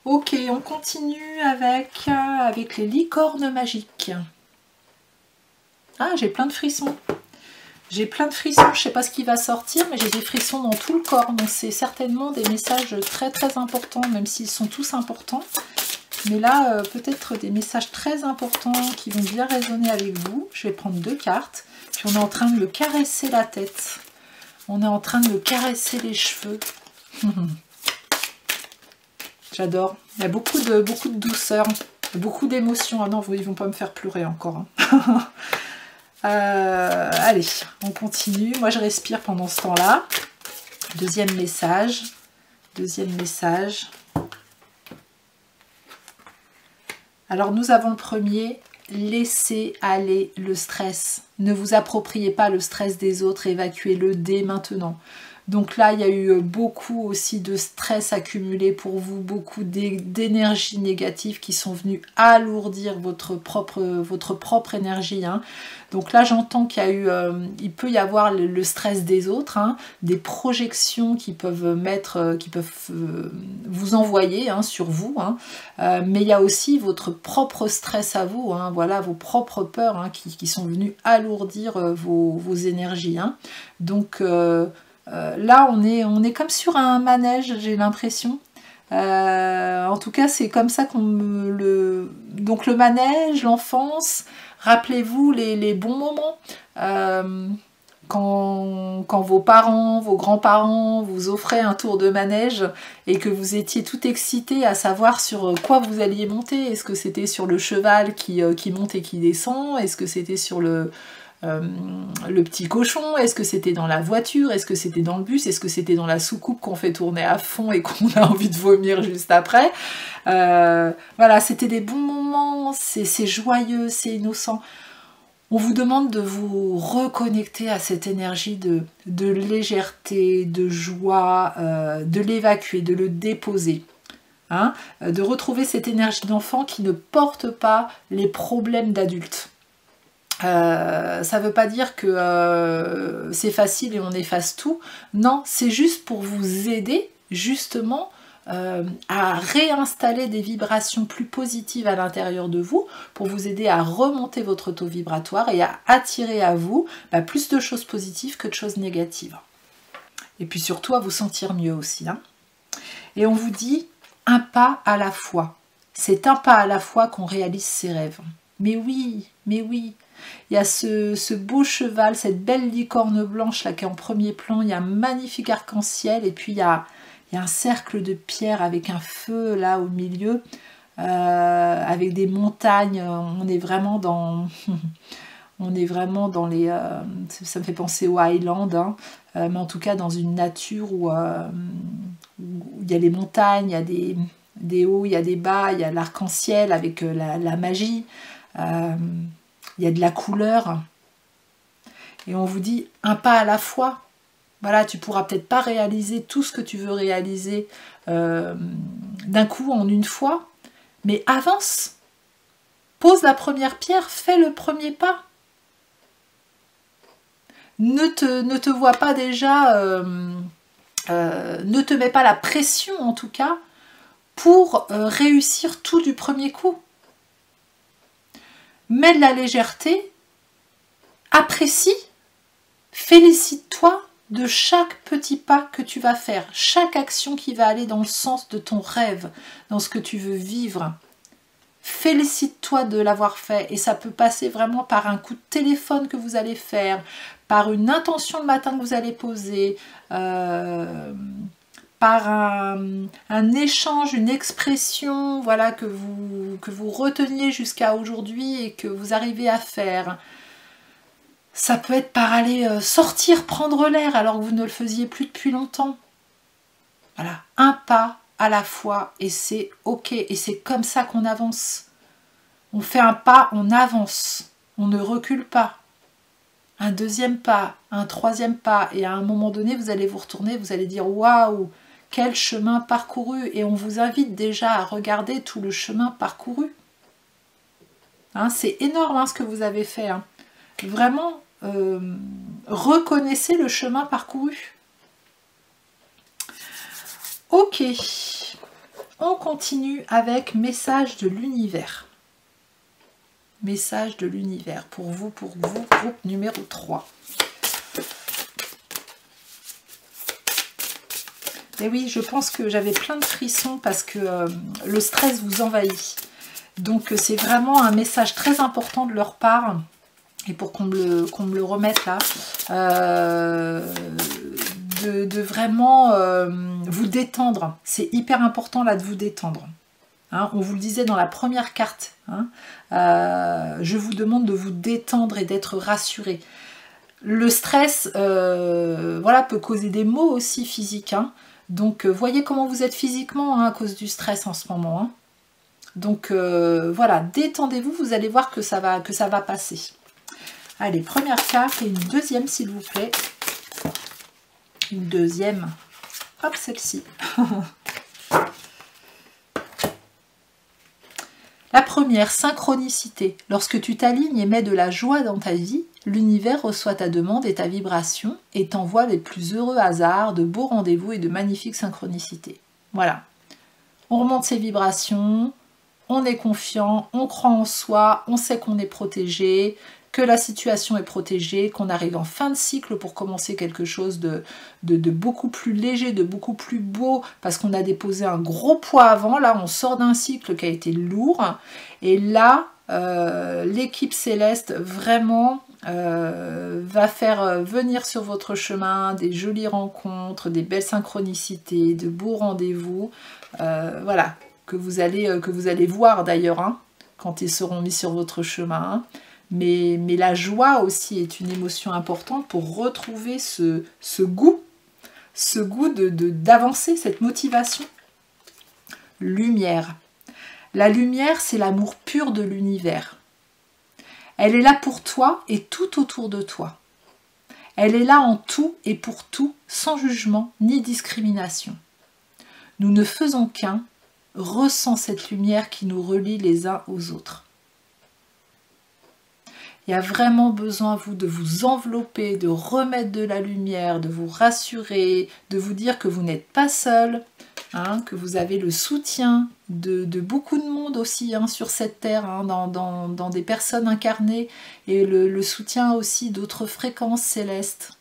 Ok, on continue avec les licornes magiques. Ah, j'ai plein de frissons. J'ai plein de frissons, je ne sais pas ce qui va sortir, mais j'ai des frissons dans tout le corps. Donc c'est certainement des messages très très importants, même s'ils sont tous importants. Mais là, peut-être des messages très importants qui vont bien résonner avec vous. Je vais prendre 2 cartes. Puis on est en train de me caresser la tête. On est en train de me caresser les cheveux. J'adore. Il y a beaucoup de douceur, beaucoup d'émotions. Ah non, ils ne vont pas me faire pleurer encore. Hein. Allez, on continue. Moi, je respire pendant ce temps-là. Deuxième message. Deuxième message. Alors nous avons le premier, laissez aller le stress. Ne vous appropriez pas le stress des autres, évacuez-le dès maintenant. Donc là, il y a eu beaucoup aussi de stress accumulé pour vous, beaucoup d'énergie négative qui sont venues alourdir votre propre énergie. Hein. Donc là, j'entends qu'il y a eu, il peut y avoir le stress des autres, hein, des projections qui peuvent vous envoyer, hein, sur vous. Hein. Mais il y a aussi votre propre stress à vous, hein, voilà, vos propres peurs, hein, qui sont venues alourdir vos énergies. Hein. Donc là, on est comme sur un manège, j'ai l'impression. En tout cas, c'est comme ça qu'on me le... Donc le manège, l'enfance, rappelez-vous les bons moments. Quand vos parents, vos grands-parents vous offraient un tour de manège et que vous étiez tout excité à savoir sur quoi vous alliez monter. Est-ce que c'était sur le cheval qui monte et qui descend? Est-ce que c'était sur le petit cochon? Est-ce que c'était dans la voiture? Est-ce que c'était dans le bus? Est-ce que c'était dans la soucoupe qu'on fait tourner à fond et qu'on a envie de vomir juste après? Voilà, c'était des bons moments, c'est joyeux, c'est innocent. On vous demande de vous reconnecter à cette énergie de légèreté, de joie, de l'évacuer, de le déposer. Hein, de retrouver cette énergie d'enfant qui ne porte pas les problèmes d'adultes. Ça ne veut pas dire que c'est facile et on efface tout. Non, c'est juste pour vous aider justement à réinstaller des vibrations plus positives à l'intérieur de vous, pour vous aider à remonter votre taux vibratoire et à attirer à vous plus de choses positives que de choses négatives. Et puis surtout à vous sentir mieux aussi. Hein. Et on vous dit un pas à la fois. C'est un pas à la fois qu'on réalise ses rêves. Mais oui, Il y a ce beau cheval, cette belle licorne blanche là qui est en premier plan. Il y a un magnifique arc-en-ciel et puis il y a un cercle de pierre avec un feu là au milieu, avec des montagnes. On est vraiment dans... On est vraiment dans les... ça me fait penser aux Highlands, hein, mais en tout cas dans une nature où il y a les montagnes, il y a des hauts, il y a des bas, il y a l'arc-en-ciel avec la magie, il y a de la couleur. Et on vous dit un pas à la fois. Voilà, tu pourras peut-être pas réaliser tout ce que tu veux réaliser d'un coup, en une fois, mais avance. Pose la première pierre, fais le premier pas. Ne te vois pas déjà, ne te mets pas la pression en tout cas pour réussir tout du premier coup. Mets de la légèreté, apprécie, félicite-toi de chaque petit pas que tu vas faire, chaque action qui va aller dans le sens de ton rêve, dans ce que tu veux vivre. Félicite-toi de l'avoir fait et ça peut passer vraiment par un coup de téléphone que vous allez faire, par une intention le matin que vous allez poser, par un échange, une expression, voilà, que vous reteniez jusqu'à aujourd'hui et que vous arrivez à faire. Ça peut être par aller sortir, prendre l'air alors que vous ne le faisiez plus depuis longtemps. Voilà, un pas à la fois et c'est ok. Et c'est comme ça qu'on avance. On fait un pas, on avance. On ne recule pas. Un deuxième pas, un troisième pas. Et à un moment donné, vous allez vous retourner, vous allez dire « Waouh, quel chemin parcouru !» Et on vous invite déjà à regarder tout le chemin parcouru. Hein, c'est énorme hein, ce que vous avez fait. Hein. Vraiment, reconnaissez le chemin parcouru. Ok, on continue avec message de l'univers. Message de l'univers pour vous, groupe numéro 3. Et oui, je pense que j'avais plein de frissons parce que le stress vous envahit. Donc c'est vraiment un message très important de leur part. Et pour qu'on me le remette là, de vraiment vous détendre. C'est hyper important là de vous détendre. Hein, on vous le disait dans la première carte. Hein, je vous demande de vous détendre et d'être rassuré. Le stress voilà, peut causer des maux aussi physiques. Hein, donc voyez comment vous êtes physiquement hein, à cause du stress en ce moment. Hein. Donc voilà, détendez-vous, vous allez voir que ça va passer. Allez, première carte et une deuxième s'il vous plaît. Une deuxième. Hop, celle-ci. La première, synchronicité. Lorsque tu t'alignes et mets de la joie dans ta vie, l'univers reçoit ta demande et ta vibration et t'envoie les plus heureux hasards, de beaux rendez-vous et de magnifiques synchronicités. Voilà. On remonte ses vibrations, on est confiant, on croit en soi, on sait qu'on est protégé, que la situation est protégée, qu'on arrive en fin de cycle pour commencer quelque chose de beaucoup plus léger, de beaucoup plus beau, parce qu'on a déposé un gros poids avant. Là, on sort d'un cycle qui a été lourd. Et là, l'équipe céleste, vraiment, va faire venir sur votre chemin des jolies rencontres, des belles synchronicités, de beaux rendez-vous. Voilà, que vous allez voir d'ailleurs, hein, quand ils seront mis sur votre chemin. Mais la joie aussi est une émotion importante pour retrouver ce goût d'avancer, cette motivation. Lumière. La lumière, c'est l'amour pur de l'univers. Elle est là pour toi et tout autour de toi. Elle est là en tout et pour tout, sans jugement ni discrimination. Nous ne faisons qu'un, ressens cette lumière qui nous relie les uns aux autres. Il y a vraiment besoin, vous, de vous envelopper, de remettre de la lumière, de vous rassurer, de vous dire que vous n'êtes pas seul, hein, que vous avez le soutien de beaucoup de monde aussi hein, sur cette terre, hein, dans des personnes incarnées, et le soutien aussi d'autres fréquences célestes.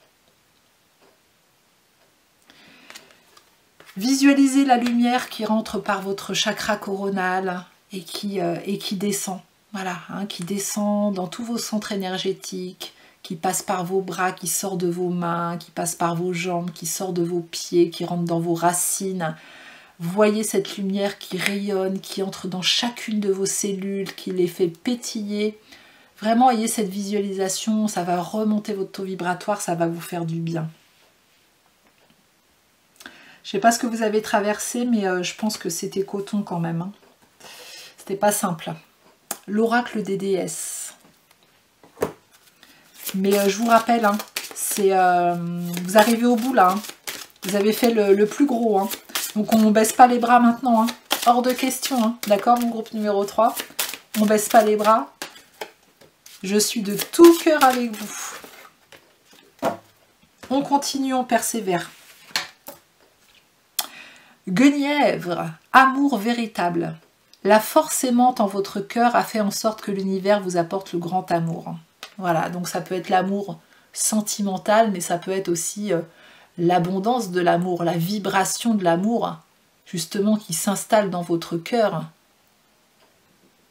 Visualisez la lumière qui rentre par votre chakra coronal et qui descend. Voilà, hein, qui descend dans tous vos centres énergétiques, qui passe par vos bras, qui sort de vos mains, qui passe par vos jambes, qui sort de vos pieds, qui rentre dans vos racines. Voyez cette lumière qui rayonne, qui entre dans chacune de vos cellules, qui les fait pétiller. Vraiment, ayez cette visualisation, ça va remonter votre taux vibratoire, ça va vous faire du bien. Je ne sais pas ce que vous avez traversé, mais je pense que c'était coton quand même. Hein. C'était pas simple. L'oracle des déesses. Mais je vous rappelle, hein, vous arrivez au bout là. Hein. Vous avez fait le plus gros. Hein. Donc on ne baisse pas les bras maintenant. Hein. Hors de question. Hein. D'accord, mon groupe numéro 3. On ne baisse pas les bras. Je suis de tout cœur avec vous. On continue, on persévère. Guenièvre, amour véritable. La force aimante en votre cœur a fait en sorte que l'univers vous apporte le grand amour. Voilà, donc ça peut être l'amour sentimental, mais ça peut être aussi l'abondance de l'amour, la vibration de l'amour, justement, qui s'installe dans votre cœur.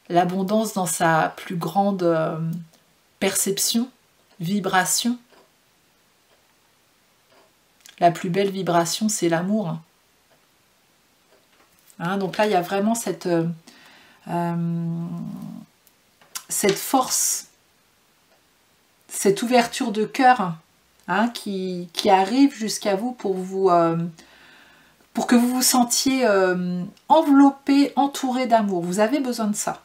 L'abondance dans sa plus grande perception, vibration. La plus belle vibration, c'est l'amour. Hein, donc là, il y a vraiment cette force, cette ouverture de cœur hein, qui arrive jusqu'à vous pour que vous vous sentiez enveloppé, entouré d'amour. Vous avez besoin de ça.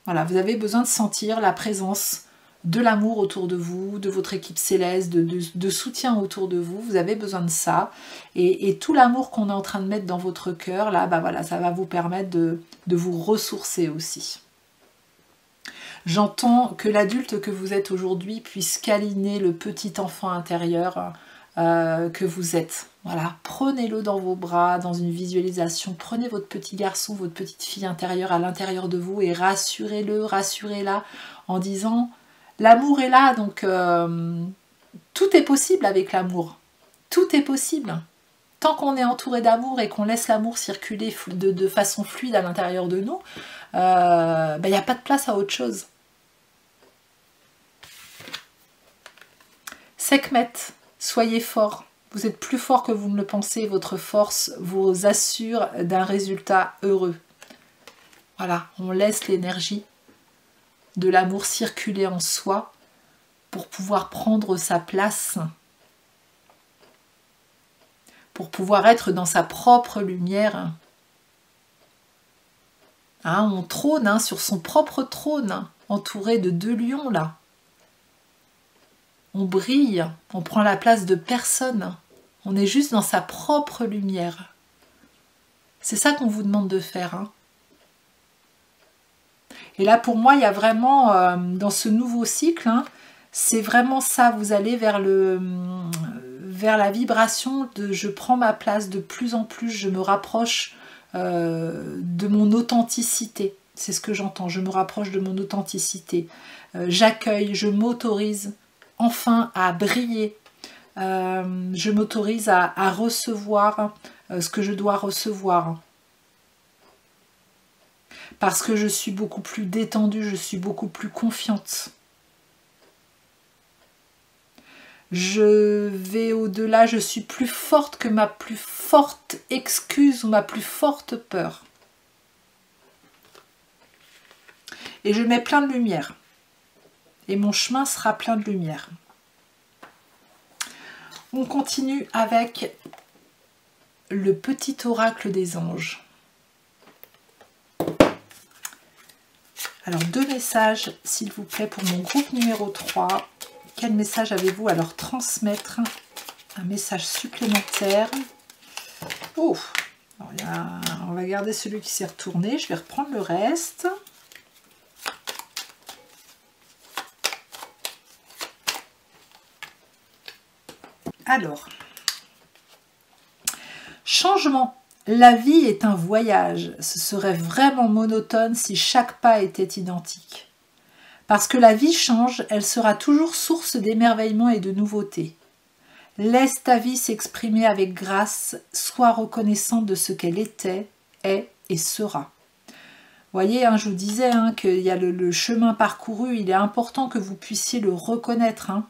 Voilà, vous avez besoin de sentir la présence de l'amour autour de vous, de votre équipe céleste, de soutien autour de vous. Vous avez besoin de ça. Et tout l'amour qu'on est en train de mettre dans votre cœur, là, bah voilà, ça va vous permettre de vous ressourcer aussi. J'entends que l'adulte que vous êtes aujourd'hui puisse câliner le petit enfant intérieur que vous êtes. Voilà, prenez-le dans vos bras, dans une visualisation. Prenez votre petit garçon, votre petite fille intérieure à l'intérieur de vous et rassurez-le, rassurez-la en disant... L'amour est là, donc tout est possible avec l'amour. Tout est possible. Tant qu'on est entouré d'amour et qu'on laisse l'amour circuler de façon fluide à l'intérieur de nous, il n'y a pas de place à autre chose. Sekhmet, soyez fort. Vous êtes plus fort que vous ne le pensez. Votre force vous assure d'un résultat heureux. Voilà, on laisse l'énergie de l'amour circuler en soi pour pouvoir prendre sa place, pour pouvoir être dans sa propre lumière. Hein, on trône sur son propre trône, entouré de 2 lions là. On brille, on prend la place de personne, on est juste dans sa propre lumière. C'est ça qu'on vous demande de faire. Hein. Et là, pour moi, il y a vraiment, dans ce nouveau cycle, hein, c'est vraiment ça. Vous allez vers la vibration de je prends ma place de plus en plus, je me rapproche de mon authenticité. C'est ce que j'entends, je me rapproche de mon authenticité. J'accueille, je m'autorise enfin à briller. Je m'autorise à recevoir ce que je dois recevoir. Parce que je suis beaucoup plus détendue, je suis beaucoup plus confiante. Je vais au-delà, je suis plus forte que ma plus forte excuse ou ma plus forte peur. Et je mets plein de lumière. Et mon chemin sera plein de lumière. On continue avec le petit oracle des anges. Alors, 2 messages, s'il vous plaît, pour mon groupe numéro 3. Quel message avez-vous à leur transmettre? Un message supplémentaire. Oh, alors, on va garder celui qui s'est retourné. Je vais reprendre le reste. Alors, changement. La vie est un voyage. Ce serait vraiment monotone si chaque pas était identique. Parce que la vie change, elle sera toujours source d'émerveillement et de nouveautés. Laisse ta vie s'exprimer avec grâce, sois reconnaissante de ce qu'elle était, est et sera. voyez, hein, je vous disais hein, qu'il y a le chemin parcouru, il est important que vous puissiez le reconnaître. Hein.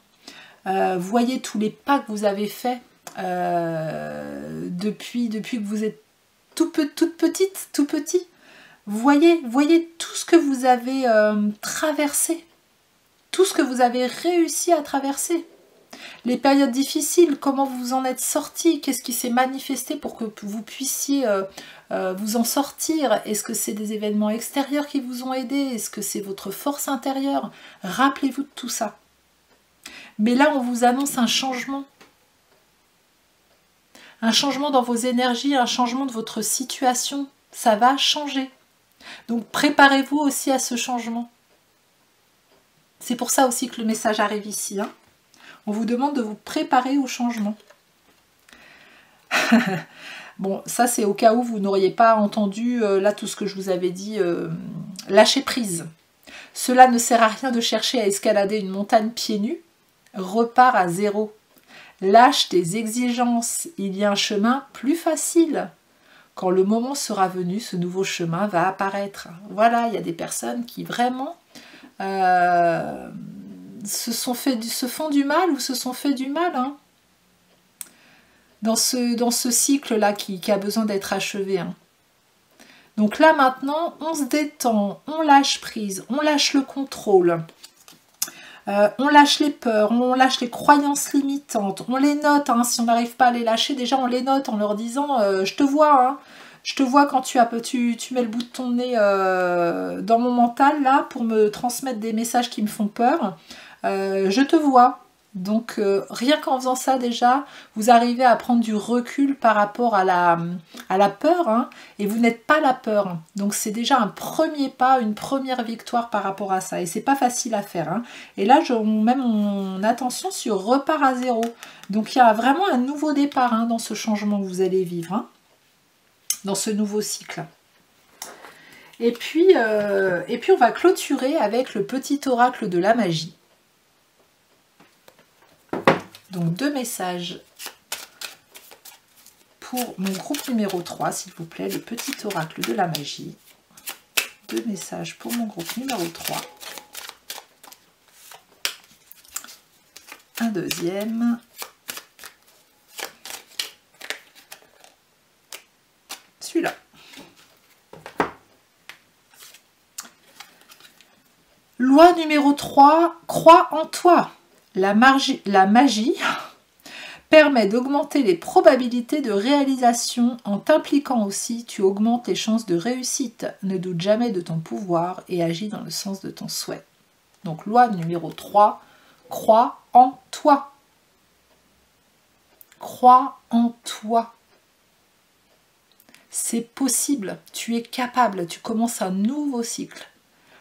Voyez tous les pas que vous avez faits depuis que vous êtes toute petite, tout petit. Voyez tout ce que vous avez traversé, tout ce que vous avez réussi à traverser. Les périodes difficiles, comment vous en êtes sorti, qu'est-ce qui s'est manifesté pour que vous puissiez vous en sortir. Est-ce que c'est des événements extérieurs qui vous ont aidé? Est-ce que c'est votre force intérieure? Rappelez-vous de tout ça. Mais là, on vous annonce un changement. Un changement dans vos énergies, un changement de votre situation. Ça va changer. Donc préparez-vous aussi à ce changement. C'est pour ça aussi que le message arrive ici. Hein. On vous demande de vous préparer au changement. Bon, ça c'est au cas où vous n'auriez pas entendu là tout ce que je vous avais dit. Lâcher prise. Cela ne sert à rien de chercher à escalader une montagne pieds nus. Repars à zéro. Lâche tes exigences. Il y a un chemin plus facile. Quand le moment sera venu, ce nouveau chemin va apparaître. Voilà, il y a des personnes qui vraiment se font du mal ou se sont fait du mal. Hein, dans ce cycle-là qui a besoin d'être achevé. Hein. Donc là, maintenant, on se détend, on lâche prise, on lâche le contrôle. On lâche les peurs, on lâche les croyances limitantes, on les note, hein, si on n'arrive pas à les lâcher, déjà on les note en leur disant je te vois, hein, je te vois quand tu mets le bout de ton nez dans mon mental là pour me transmettre des messages qui me font peur, je te vois. Donc rien qu'en faisant ça déjà, vous arrivez à prendre du recul par rapport à la peur, hein, et vous n'êtes pas la peur. Donc c'est déjà un premier pas, une première victoire par rapport à ça. Et c'est pas facile à faire. Hein. Et là, je mets mon attention sur repart à zéro. Donc il y a vraiment un nouveau départ hein, dans ce changement que vous allez vivre, hein, dans ce nouveau cycle. Et puis on va clôturer avec le petit oracle de la magie. Donc 2 messages pour mon groupe numéro 3, s'il vous plaît, le petit oracle de la magie. 2 messages pour mon groupe numéro 3. Un deuxième. Celui-là. Loi numéro 3, crois en toi. La magie permet d'augmenter les probabilités de réalisation. En t'impliquant aussi, tu augmentes les chances de réussite. Ne doute jamais de ton pouvoir et agis dans le sens de ton souhait. Donc loi numéro 3, crois en toi. Crois en toi. C'est possible, tu es capable, tu commences un nouveau cycle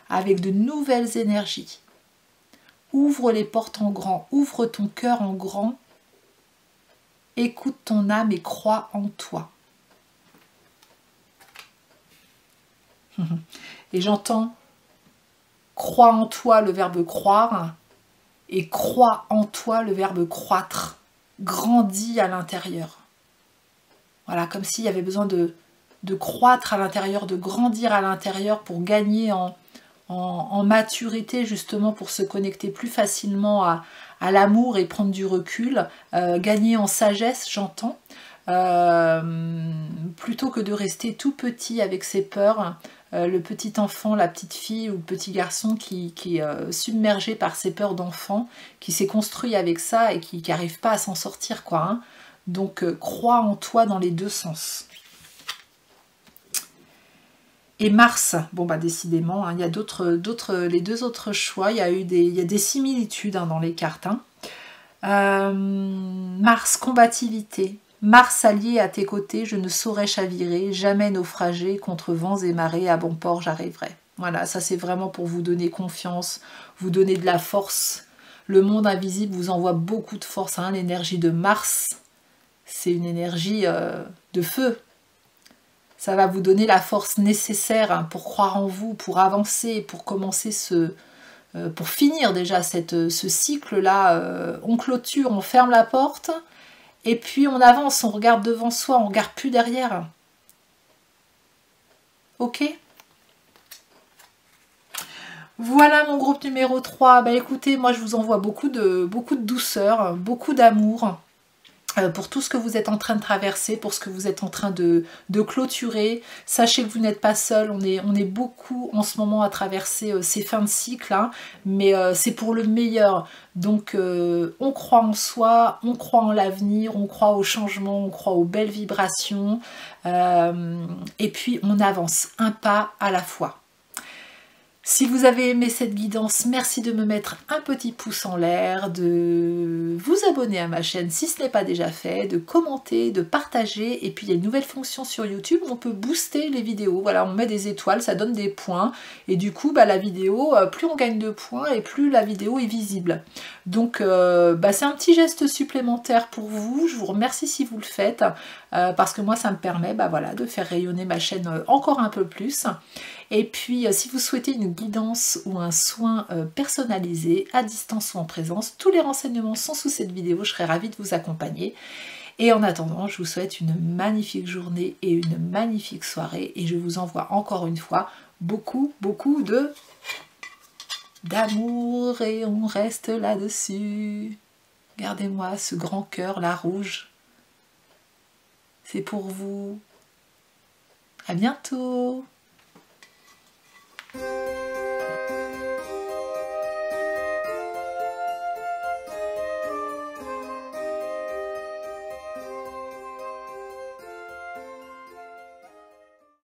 avec de nouvelles énergies. Ouvre les portes en grand, ouvre ton cœur en grand, écoute ton âme et crois en toi. Et j'entends crois en toi le verbe croire et crois en toi le verbe croître, grandis à l'intérieur. Voilà, comme s'il y avait besoin de croître à l'intérieur, de grandir à l'intérieur pour gagner en maturité, justement pour se connecter plus facilement à l'amour et prendre du recul, gagner en sagesse, j'entends, plutôt que de rester tout petit avec ses peurs, le petit enfant, la petite fille ou le petit garçon qui est submergé par ses peurs d'enfant, qui s'est construit avec ça et qui n'arrive pas à s'en sortir, quoi. Hein. Donc crois en toi dans les deux sens. Et Mars, bon bah décidément, hein, il y a les deux autres choix, il y a des similitudes hein, dans les cartes. Hein. Mars, combativité. Mars allié à tes côtés, je ne saurais chavirer, jamais naufrager, contre vents et marées, à bon port j'arriverai. Voilà, ça c'est vraiment pour vous donner confiance, vous donner de la force. Le monde invisible vous envoie beaucoup de force, hein. L'énergie de Mars, c'est une énergie de feu. Ça va vous donner la force nécessaire pour croire en vous, pour avancer, pour commencer pour finir déjà ce cycle-là. On clôture, on ferme la porte, et puis on avance, on regarde devant soi, on ne regarde plus derrière. Ok ? Voilà mon groupe numéro 3. Bah écoutez, moi je vous envoie beaucoup de douceur, beaucoup d'amour. Pour tout ce que vous êtes en train de traverser, pour ce que vous êtes en train de clôturer. Sachez que vous n'êtes pas seul, on est beaucoup en ce moment à traverser ces fins de cycle, hein, mais c'est pour le meilleur. Donc on croit en soi, on croit en l'avenir, on croit au changement, on croit aux belles vibrations, et puis on avance un pas à la fois. Si vous avez aimé cette guidance, merci de me mettre un petit pouce en l'air, de vous abonner à ma chaîne si ce n'est pas déjà fait, de commenter, de partager. Et puis il y a une nouvelle fonction sur YouTube où on peut booster les vidéos. Voilà, on met des étoiles, ça donne des points. Et du coup, bah, la vidéo, plus on gagne de points et plus la vidéo est visible. Donc c'est un petit geste supplémentaire pour vous. Je vous remercie si vous le faites, parce que moi ça me permet voilà, de faire rayonner ma chaîne encore un peu plus. Et puis, si vous souhaitez une guidance ou un soin personnalisé, à distance ou en présence, tous les renseignements sont sous cette vidéo, je serai ravie de vous accompagner. Et en attendant, je vous souhaite une magnifique journée et une magnifique soirée. Et je vous envoie encore une fois beaucoup d'amour et on reste là-dessus. Regardez-moi ce grand cœur là rouge. C'est pour vous. À bientôt.